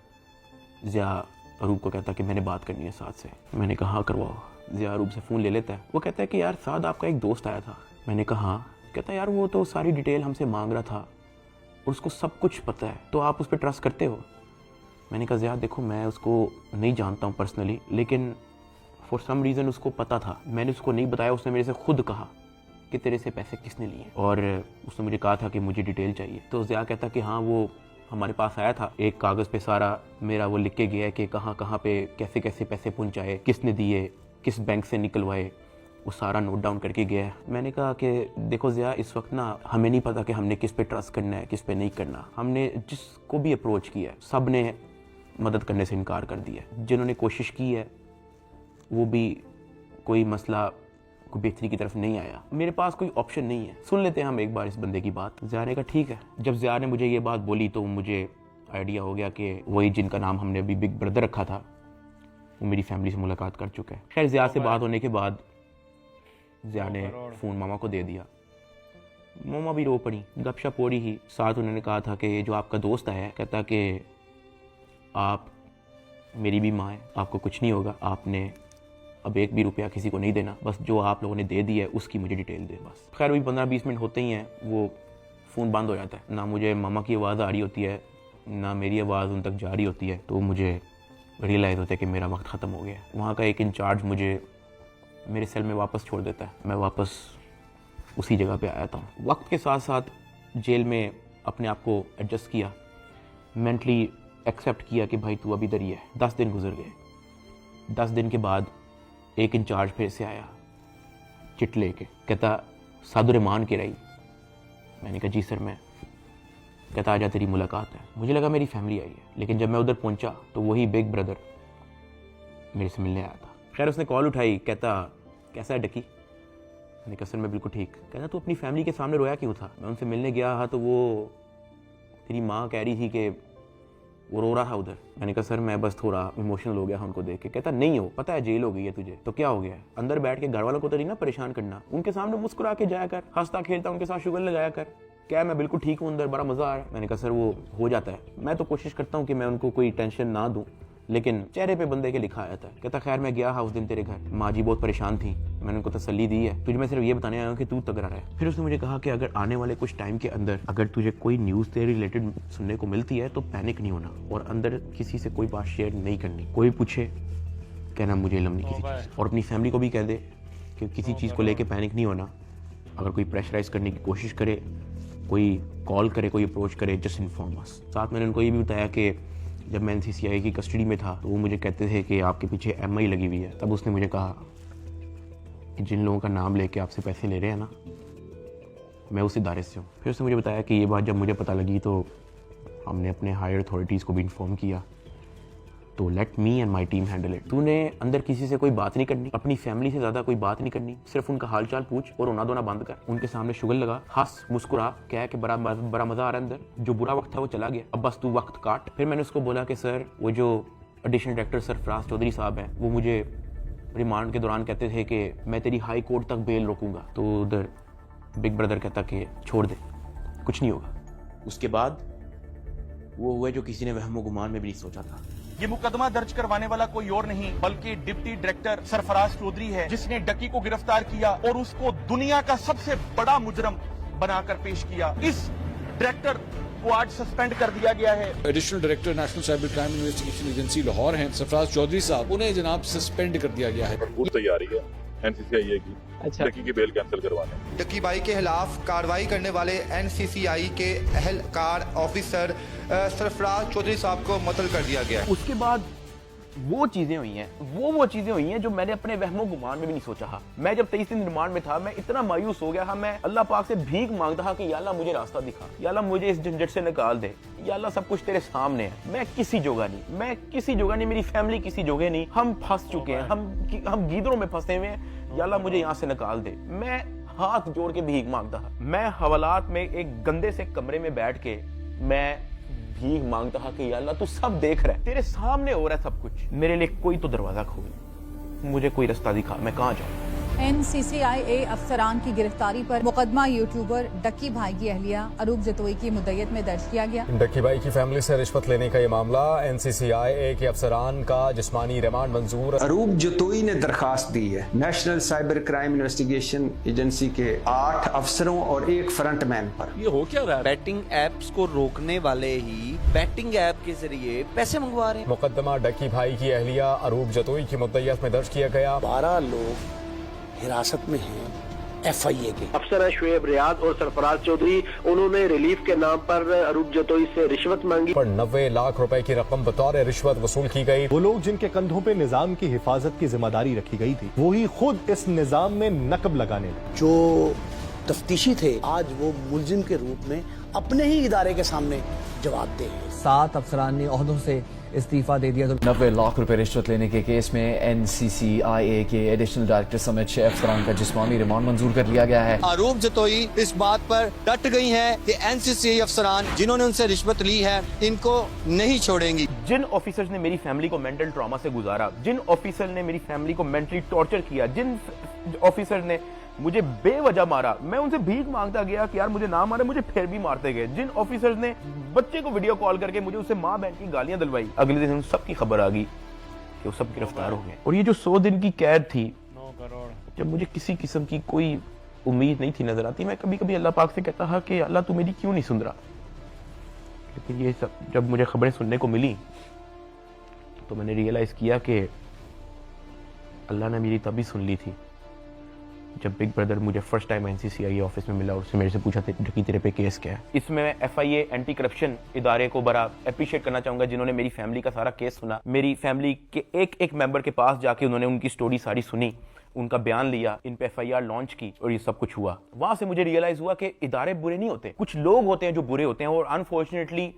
ज़िया अरूब को कहता कि मैंने बात करनी है साद से। मैंने कहा हाँ करवाओ। ज़िया अरूब से फ़ोन ले लेता है। वो कहता है कि यार साद आपका एक दोस्त आया था। मैंने कहा हाँ। कहता यार वो तो सारी डिटेल हमसे मांग रहा था और उसको सब कुछ पता है, तो आप उस पर ट्रस्ट करते हो। मैंने कहा ज़िया देखो मैं उसको नहीं जानता हूँ पर्सनली, लेकिन फॉर सम रीज़न उसको पता था। मैंने उसको नहीं बताया, उसने मेरे से खुद कहा कि तेरे से पैसे किसने लिए, और उसने मुझे कहा था कि मुझे डिटेल चाहिए। तो ज़िया कहता कि हाँ वो हमारे पास आया था, एक कागज़ पे सारा मेरा वो लिख के गया है कि कहाँ कहाँ पे कैसे कैसे पैसे पहुँचाए, किसने दिए, किस बैंक से निकलवाए, वो सारा नोट डाउन करके गया है। मैंने कहा कि देखो ज़िया इस वक्त ना हमें नहीं पता कि हमने किस पे ट्रस्ट करना है, किस पे नहीं करना। हमने जिसको भी अप्रोच किया है सब ने मदद करने से इनकार कर दिया। जिन्होंने कोशिश की है वो भी कोई मसला कोई बेहतरी की तरफ नहीं आया। मेरे पास कोई ऑप्शन नहीं है, सुन लेते हैं हम एक बार इस बंदे की बात। ज़िया ने कहा ठीक है। जब ज़िया ने मुझे ये बात बोली तो मुझे आइडिया हो गया कि वही जिनका नाम हमने अभी बिग ब्रदर रखा था वो मेरी फैमिली से मुलाकात कर चुका है। खैर ज़िया से बात होने के बाद ज़िया ने फ़ोन मामा को दे दिया। मामा भी रो पड़ी, गपशप हो रही ही। साथ उन्होंने कहा था कि ये जो आपका दोस्त आया है, कहता कि आप मेरी भी माँ है, आपको कुछ नहीं होगा, आपने अब 1 भी रुपया किसी को नहीं देना, बस जो आप लोगों ने दे दिया है उसकी मुझे डिटेल दे बस। खैर वही 15-20 मिनट होते ही हैं वो फ़ोन बंद हो जाता है। ना मुझे मामा की आवाज़ आ रही होती है, ना मेरी आवाज़ उन तक जा रही होती है। तो मुझे रियलाइज़ होता है कि मेरा वक्त ख़त्म हो गया। वहाँ का एक इंचार्ज मुझे मेरे सेल में वापस छोड़ देता है। मैं वापस उसी जगह पे आया था। वक्त के साथ साथ जेल में अपने आप को एडजस्ट किया, मेंटली एक्सेप्ट किया कि भाई तू अभी इधर ही है। 10 दिन गुजर गए। 10 दिन के बाद एक इंचार्ज फिर से आया चिट लेके, कहता सादुर रहमान के रही। मैंने कहा जी सर मैं। कहता आजा तेरी मुलाकात है। मुझे लगा मेरी फैमिली आई है, लेकिन जब मैं उधर पहुंचा तो वही बिग ब्रदर मेरे से मिलने आया था। खैर उसने कॉल उठाई, कहता कैसा है डकी। मैंने कहा सर मैं बिल्कुल ठीक। कहता तू अपनी फैमिली के सामने रोया क्यों था। मैं उनसे मिलने गया था तो वो तेरी माँ कह रही थी कि वो रो रहा था उधर। मैंने कहा सर मैं बस थोड़ा इमोशनल हो गया उनको देख के। कहता नहीं हो, पता है जेल हो गई है तुझे तो क्या हो गया है, अंदर बैठ के घर वालों को तो नहीं ना परेशान करना, उनके सामने मुस्कुरा के जाया कर, हंसता खेलता उनके साथ शुगर लगाया कर। क्या मैं बिल्कुल ठीक हूँ, अंदर बड़ा मजा आ रहा है। मैंने कहा सर वो हो जाता है, मैं तो कोशिश करता हूँ कि मैं उनको कोई टेंशन ना दूं, लेकिन चेहरे पे बंदे के लिखा आया था। कहता खैर मैं गया उस दिन तेरे घर, माँ जी बहुत परेशान थी, मैंने उनको तसल्ली दी है, तुझे मैं सिर्फ ये बताने आया हूँ कि तू तगड़ा रहे। फिर उसने मुझे कहा कि अगर आने वाले कुछ टाइम के अंदर अगर तुझे कोई न्यूज़ तेरे रिलेटेड सुनने को मिलती है तो पैनिक नहीं होना और अंदर किसी से कोई बात शेयर नहीं करनी। कोई पूछे कहना मुझे इल्म नहीं किसी चीज़, और अपनी फैमिली को भी कह दे कि किसी चीज़ को लेके पैनिक नहीं होना। अगर कोई प्रेशराइज करने की कोशिश करे, कोई कॉल करे, कोई अप्रोच करे, जस्ट इन्फॉर्म अस। साथ मैंने उनको ये भी बताया कि जब मैं NCCI की कस्टडी में था तो वो मुझे कहते थे कि आपके पीछे MI लगी हुई है। तब उसने मुझे कहा कि जिन लोगों का नाम लेके आपसे पैसे ले रहे हैं ना, मैं उस इदारे से हूँ। फिर उसने मुझे बताया कि ये बात जब मुझे पता लगी तो हमने अपने हायर अथॉरिटीज़ को भी इन्फॉर्म किया, तो let me and my team handle it. तूने अंदर किसी से कोई बात नहीं करनी, अपनी फैमिली से ज़्यादा कोई बात नहीं करनी, सिर्फ उनका हालचाल पूछ और रोना धोना बंद कर, उनके सामने शुगर लगा, हंस मुस्कुरा, कह के बड़ा मज़ा आ रहा है अंदर, जो बुरा वक्त था वो चला गया, अब बस तू वक्त काट। फिर मैंने उसको बोला कि सर वो जो एडिशनल डायरेक्टर सरफराज चौधरी साहब हैं वो मुझे रिमांड के दौरान कहते थे कि मैं तेरी हाई कोर्ट तक बेल रोकूंगा। तो उधर बिग ब्रदर कहता कि छोड़ दे, कुछ नहीं होगा। उसके बाद वो हुआ जो किसी ने वहमो गुमान में भी नहीं सोचा था।
ये मुकदमा दर्ज करवाने वाला कोई और नहीं बल्कि डिप्टी डायरेक्टर सरफराज चौधरी है, जिसने डकी को गिरफ्तार किया और उसको दुनिया का सबसे बड़ा मुजरम बनाकर पेश किया। इस डायरेक्टर को आज सस्पेंड कर दिया गया है।
Additional director national cyber crime investigation agency Lahore हैं सरफराज चौधरी साहब, उन्हें जनाब सस्पेंड कर दिया गया है।
भरपूर तैयारी है NCCI की डकी की बेल कैंसिल करवाने।
डकी भाई के खिलाफ कार्रवाई करने वाले NCCI के अहलकार ऑफिसर सरफराज चौधरी साहब को मुअत्तल कर दिया गया।
उसके बाद वो चीजें हुई हैं, वो चीजें हुई हैं जो मैंने अपने वहमो गुमान में भी नहीं सोचा था। मैं जब 23 दिन रिमांड में था, मैं इतना मायूस हो गया था, मैं अल्लाह पाक से भीख मांगता था कि या अल्लाह मुझे रास्ता दिखा, या अल्लाह मुझे इस झंझट से निकाल दे, या अल्लाह सब कुछ तेरे सामने है, मैं किसी जोगा नहीं, मेरी फैमिली किसी जोगे नहीं, हम फंस चुके हैं, हम गीदरों में फंसे हुए हैं, या अल्लाह मुझे यहाँ से निकाल दे। मैं हाथ जोड़ के भीख मांगता था। मैं हवालात में एक गंदे से कमरे में बैठ के मैं भीख मांगता था कि या अल्लाह तू सब देख रहा है, तेरे सामने हो रहा है सब कुछ, मेरे लिए कोई तो दरवाजा खोल, मुझे कोई रास्ता दिखा, मैं कहाँ जाऊँ।
NCCI अफसरान की गिरफ्तारी पर मुकदमा यूट्यूबर डक्की भाई की अहलिया अरूब जतोई की मुद्दत में दर्ज किया गया।
डक्की भाई की फैमिली से रिश्वत लेने का ये मामला, NCCI के अफसरान का जिस्मानी रिमांड मंजूर।
अरूब जतोई ने दरखास्त दी है national cyber crime investigation agency के 8 अफसरों और 1 फ्रंटमैन पर।
ये हो क्या रहा है? बैटिंग एप्स को रोकने वाले ही बैटिंग ऐप के जरिए पैसे मंगवा रहे हैं।
मुकदमा डक्की भाई की अहलिया अरूब जतोई की मुद्दत में दर्ज किया गया।
12 लोग हिरासत में हैं FIA के।
अफसर शुएब रियाद और सरफराज चौधरी, उन्होंने रिलीफ के नाम पर अरूब जतोई से रिश्वत मांगी।
पर 90 लाख रुपए की रकम बतौर रिश्वत वसूल की गई।
वो लोग जिनके कंधों पे निजाम की हिफाजत की जिम्मेदारी रखी गई थी, वो ही खुद इस निजाम में नकब लगाने लगे।
जो तफ्तीशी थे आज वो मुलजिम के रूप में अपने ही इदारे के सामने जवाब दे।
7 अफसरान ने ओहदों से इस्तीफा दे दिया।
90 लाख रुपए रिश्वत लेने के केस में NCCI के एडिशनल डायरेक्टर समेत 6 अफसरान का जिस्मानी रिमांड मंजूर कर लिया गया है।
अरूब जतोई इस बात पर डट गई हैं कि NCCI अफसरान जिन्होंने उनसे रिश्वत ली है इनको नहीं छोड़ेंगी।
जिन ऑफिसर्स ने मेरी फैमिली को मेंटल ट्रॉमा से गुजारा, जिन ऑफिसर ने मेरी फैमिली को मेंटली टॉर्चर किया, जिन ऑफिसर ने मुझे बेवजह मारा, मैं उनसे भीख मांगता गया कि यार मुझे ना मारे, मुझे फिर भी मारते गए। जिन ऑफिसर्स ने बच्चे को वीडियो कॉल करके मुझे उससे माँ बहन की गालियां दिलवाई, अगले दिन उन सब की खबर आ गई कि वो सब गिरफ्तार हो गए। और ये जो 100 दिन की कैद थी,
9 करोड़,
जब मुझे किसी किस्म की कोई उम्मीद नहीं थी नजर आती, मैं कभी कभी अल्लाह पाक से कहता था कि अल्लाह तू मेरी क्यों नहीं सुन रहा। लेकिन ये सब जब मुझे खबरें सुनने को मिली तो मैंने रियलाइज किया कि अल्लाह ने मेरी तभी सुन ली थी जब बिग ब्रदर मुझे फर्स्ट टाइम NCCI ऑफिस में मिला और उसने मेरे से पूछा था कि तेरे पे केस क्या है। इसमें मैं FIA एंटी करप्शन इदारे को बड़ा अप्रिशिएट करना चाहूंगा, जिन्होंने मेरी फैमिली का सारा केस सुना, मेरी फैमिली के एक मेंबर के पास जाके उन्होंने उनकी स्टोरी सारी सुनी, उनका बयान लिया, इन पे FIR लॉन्च की और ये सब कुछ हुआ। वहां से मुझे रियलाइज हुआ कि इदारे बुरे नहीं होते, कुछ लोग होते हैं जो बुरे होते हैं। और अनफॉर्चुनेटली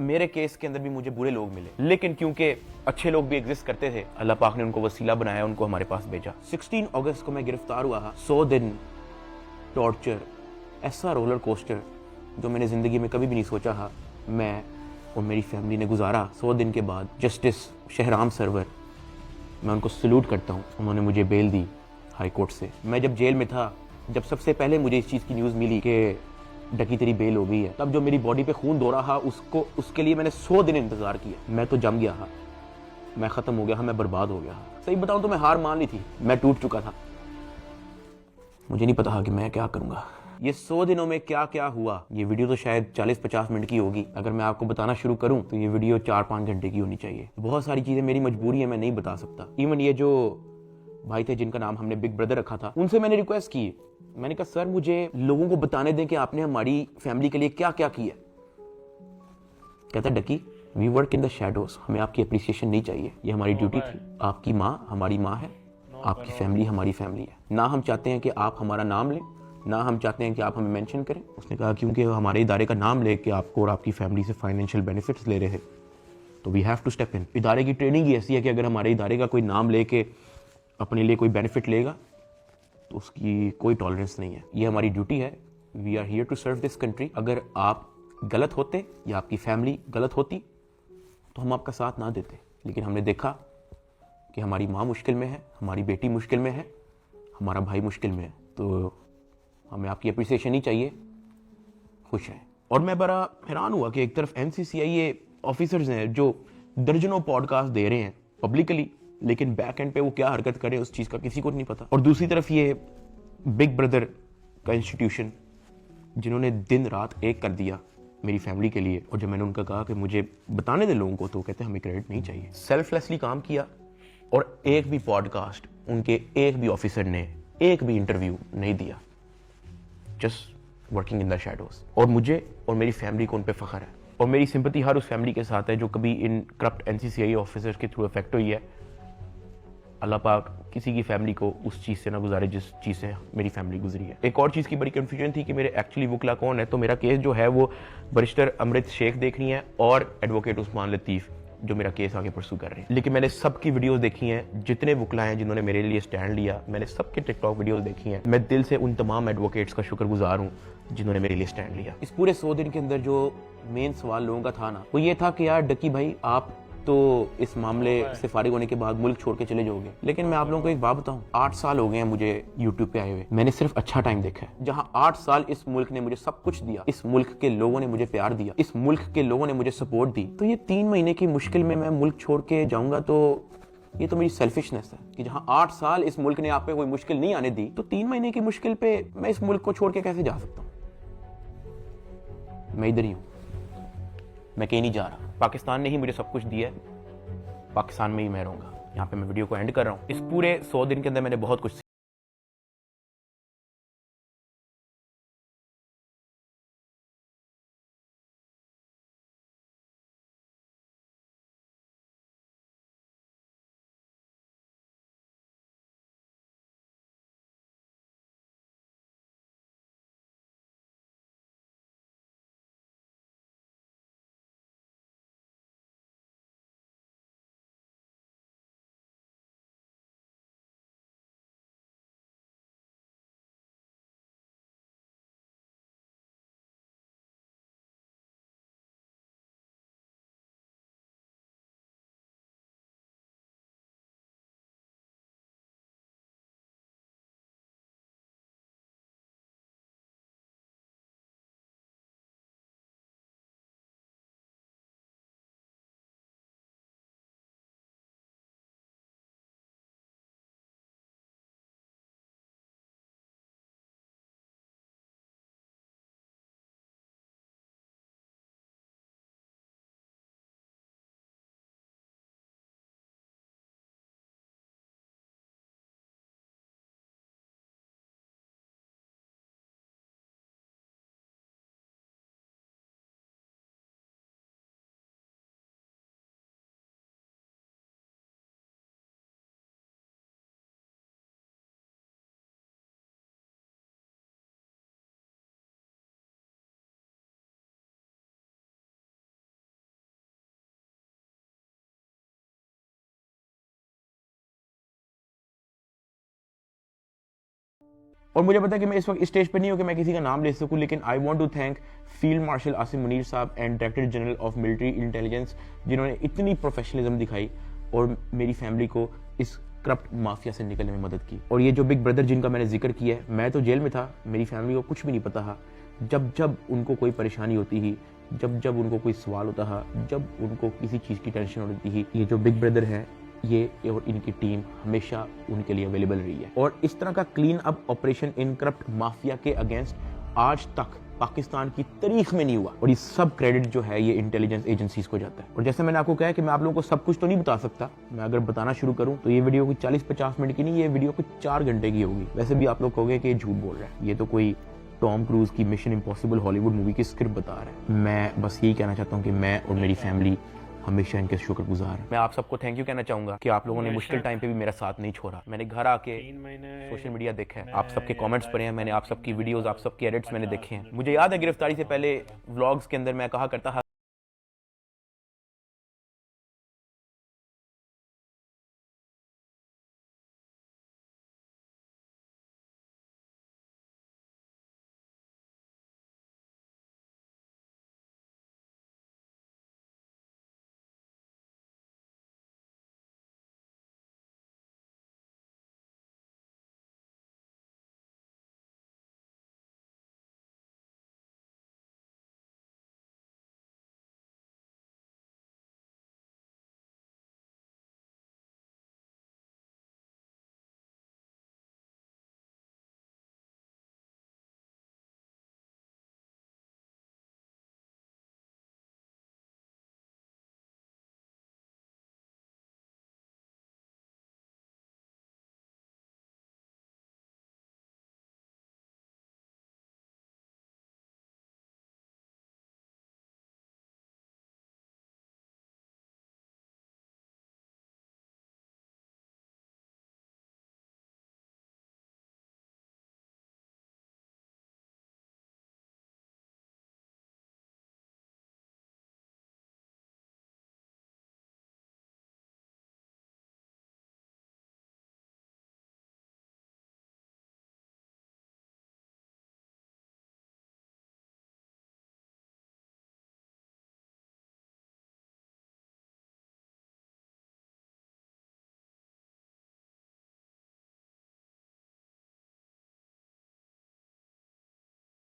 मेरे केस के अंदर भी मुझे बुरे लोग मिले, लेकिन क्योंकि अच्छे लोग भी एग्जिस्ट करते थे, अल्लाह पाक ने उनको वसीला बनाया, उनको हमारे पास भेजा। 16 अगस्त को मैं गिरफ्तार हुआ। 100 दिन टॉर्चर, ऐसा रोलर कोस्टर जो मैंने जिंदगी में कभी भी नहीं सोचा था मैं और मेरी फैमिली ने गुजारा। 100 दिन के बाद जस्टिस शहराम सरवर, मैं उनको सल्यूट करता हूँ, उन्होंने मुझे बेल दी हाई कोर्ट से। मैं जब जेल में था, जब सबसे पहले मुझे इस चीज़ की न्यूज़ मिली कि डकी तेरी बेल हो गई है, तब जो मेरी बॉडी पे खून दौड़ा था उसके लिए मैंने 100 दिन इंतजार किया। मैं तो जम गया था, मैं ख़त्म हो गया था, मैं बर्बाद हो गया था। सही बताऊँ तो मैं हार मान ली थी, मैं टूट चुका था। मुझे नहीं पता था कि मैं क्या करूँगा। ये 100 दिनों में क्या क्या हुआ, ये वीडियो तो शायद 40-50 मिनट की होगी। अगर मैं आपको बताना शुरू करूं तो ये वीडियो 4-5 घंटे की होनी चाहिए। बहुत सारी चीज़ें मेरी मजबूरी है, मैं नहीं बता सकता। इवन ये जो भाई थे जिनका नाम हमने बिग ब्रदर रखा था, उनसे मैंने रिक्वेस्ट की, मैंने कहा सर मुझे लोगों को बताने दें कि आपने हमारी फैमिली के लिए क्या क्या किया। कहता डकी, we work in the shadows, हमें आपकी अप्रिसिएशन नहीं चाहिए, ये हमारी ड्यूटी थी। आपकी माँ हमारी माँ है, आपकी फैमिली हमारी फैमिली है। ना हम चाहते हैं कि आप हमारा नाम लें, ना हम चाहते हैं कि आप हमें मेंशन करें। उसने कहा क्योंकि हमारे इदारे का नाम लेके आपको और आपकी फैमिली से फाइनेंशियल बेनिफिट्स ले रहे हैं, तो we have to step in. इदारे की ट्रेनिंग ही ऐसी है कि अगर हमारे इदारे का कोई नाम लेके अपने लिए कोई बेनिफिट लेगा तो उसकी कोई टॉलरेंस नहीं है। ये हमारी ड्यूटी है, we are here to serve this country. अगर आप गलत होते या आपकी फैमिली गलत होती तो हम आपका साथ ना देते, लेकिन हमने देखा कि हमारी माँ मुश्किल में है, हमारी बेटी मुश्किल में है, हमारा भाई मुश्किल में है, तो हमें आपकी अप्रिसिएशन ही चाहिए। खुश हैं। और मैं बड़ा हैरान हुआ कि एक तरफ NCCI ऑफिसर्स हैं जो दर्जनों पॉडकास्ट दे रहे हैं पब्लिकली, लेकिन बैक एंड पे वो क्या हरकत करें उस चीज़ का किसी को नहीं पता। और दूसरी तरफ ये बिग ब्रदर का इंस्टीट्यूशन जिन्होंने दिन रात एक कर दिया मेरी फैमिली के लिए। और जब मैंने उनका कहा कि मुझे बताने दे लोगों को, तो कहते हमें क्रेडिट नहीं चाहिए। सेल्फलेसली काम किया और एक भी पॉडकास्ट, उनके एक भी ऑफिसर ने एक भी इंटरव्यू नहीं दिया, just working in the shadows. और मुझे और मेरी फैमिली को उन पे फख्र है। और मेरी सिंपैथी हर उस फैमिली के साथ है जो कभी इन करप्ट NCCI ऑफिसर्स के थ्रू अफेक्ट हुई है। अल्लाह पाक किसी की फैमिली को उस चीज़ से ना गुजारे जिस चीज़ से मेरी फैमिली गुजरी है। एक और चीज़ की बड़ी कन्फ्यूजन थी कि मेरे एक्चुअली वकला कौन है। तो मेरा केस जो है वो बैरिस्टर अमृत शेख देख रही है और एडवोकेट उस्मान लतीफ़ जो मेरा केस आगे परसू कर रहे हैं। लेकिन मैंने सबकी वीडियोस देखी हैं, जितने वकला हैं जिन्होंने मेरे लिए स्टैंड लिया, मैंने सबके टिकटॉक वीडियोस देखी हैं। मैं दिल से उन तमाम एडवोकेट्स का शुक्रगुजार हूँ जिन्होंने मेरे लिए स्टैंड लिया। इस पूरे 100 दिन के अंदर जो मेन सवाल लोगों का था ना, वो ये था कि यार डकी भाई आप तो इस मामले से फारिग होने के बाद मुल्क छोड़ के चले जाओगे। लेकिन मैं आप लोगों को एक बात बताऊं, 8 साल हो गए हैं मुझे यूट्यूब पे आए हुए, मैंने सिर्फ अच्छा टाइम देखा है। जहां 8 साल इस मुल्क ने मुझे सब कुछ दिया, इस मुल्क के लोगों ने मुझे प्यार दिया, इस मुल्क के लोगों ने मुझे सपोर्ट दी, तो ये 3 महीने की मुश्किल में मैं मुल्क छोड़ के जाऊंगा तो ये तो मेरी सेल्फिशनेस है कि जहां 8 साल इस मुल्क ने आप पे कोई मुश्किल नहीं आने दी, तो 3 महीने की मुश्किल पे मैं इस मुल्क को छोड़ के कैसे जा सकता हूं। मैं इधर ही हूं, मैं कहीं नहीं जा रहा। पाकिस्तान ने ही मुझे सब कुछ दिया है, पाकिस्तान में ही मैं रहूंगा। यहाँ पे मैं वीडियो को एंड कर रहा हूँ। इस पूरे 100 दिन के अंदर मैंने बहुत कुछ और मुझे पता है कि मैं इस वक्त स्टेज पे नहीं हूँ कि मैं किसी का नाम ले सकूँ, लेकिन I want to thank field marshal Asim Munir साहब and director general of military intelligence, जिन्होंने इतनी प्रोफेशनलिज्म दिखाई और मेरी फैमिली को इस करप्ट माफिया से निकलने में मदद की। और ये जो बिग ब्रदर जिनका मैंने जिक्र किया है, मैं तो जेल में था, मेरी फैमिली को कुछ भी नहीं पता था। जब जब उनको कोई परेशानी होती थी, जब जब उनको कोई सवाल होता था, जब उनको किसी चीज़ की टेंशन होती थी, ये जो बिग ब्रदर है ये और इनकी टीम हमेशा उनके लिए अवेलेबल रही है। और इस तरह का clean up operation in corrupt mafia के अगेंस्ट आज तक पाकिस्तान की तारीख में नहीं हुआ। और ये सब क्रेडिट जो है ये इंटेलिजेंस एजेंसीज को जाता है। और जैसे मैंने आपको कहा कि मैं आप लोगों को सब कुछ तो नहीं बता सकता, मैं अगर बताना शुरू करूं तो ये वीडियो कोई 40-50 मिनट की नहीं, ये वीडियो कोई 4 घंटे की होगी। वैसे भी आप लोग कहोगे कि ये झूठ बोल रहा है, ये तो कोई टॉम क्रूज की मिशन इम्पॉसिबल हॉलीवुड मूवी की स्क्रिप्ट बता रहा है। मैं बस यही कहना चाहता हूँ कि मैं और मेरी फैमिली हमेशा इनके शुक्रगुजार हैं। मैं आप सबको थैंक यू कहना चाहूंगा कि आप लोगों ने मुश्किल टाइम पे भी मेरा साथ नहीं छोड़ा। मैंने घर आके सोशल मीडिया देखा है, आप सबके कमेंट्स पढ़े हैं, मैंने आप सबकी वीडियोस, आप सबके एडिट्स मैंने देखे हैं। मुझे याद है गिरफ्तारी से पहले व्लॉग्स के अंदर मैं कहा करता था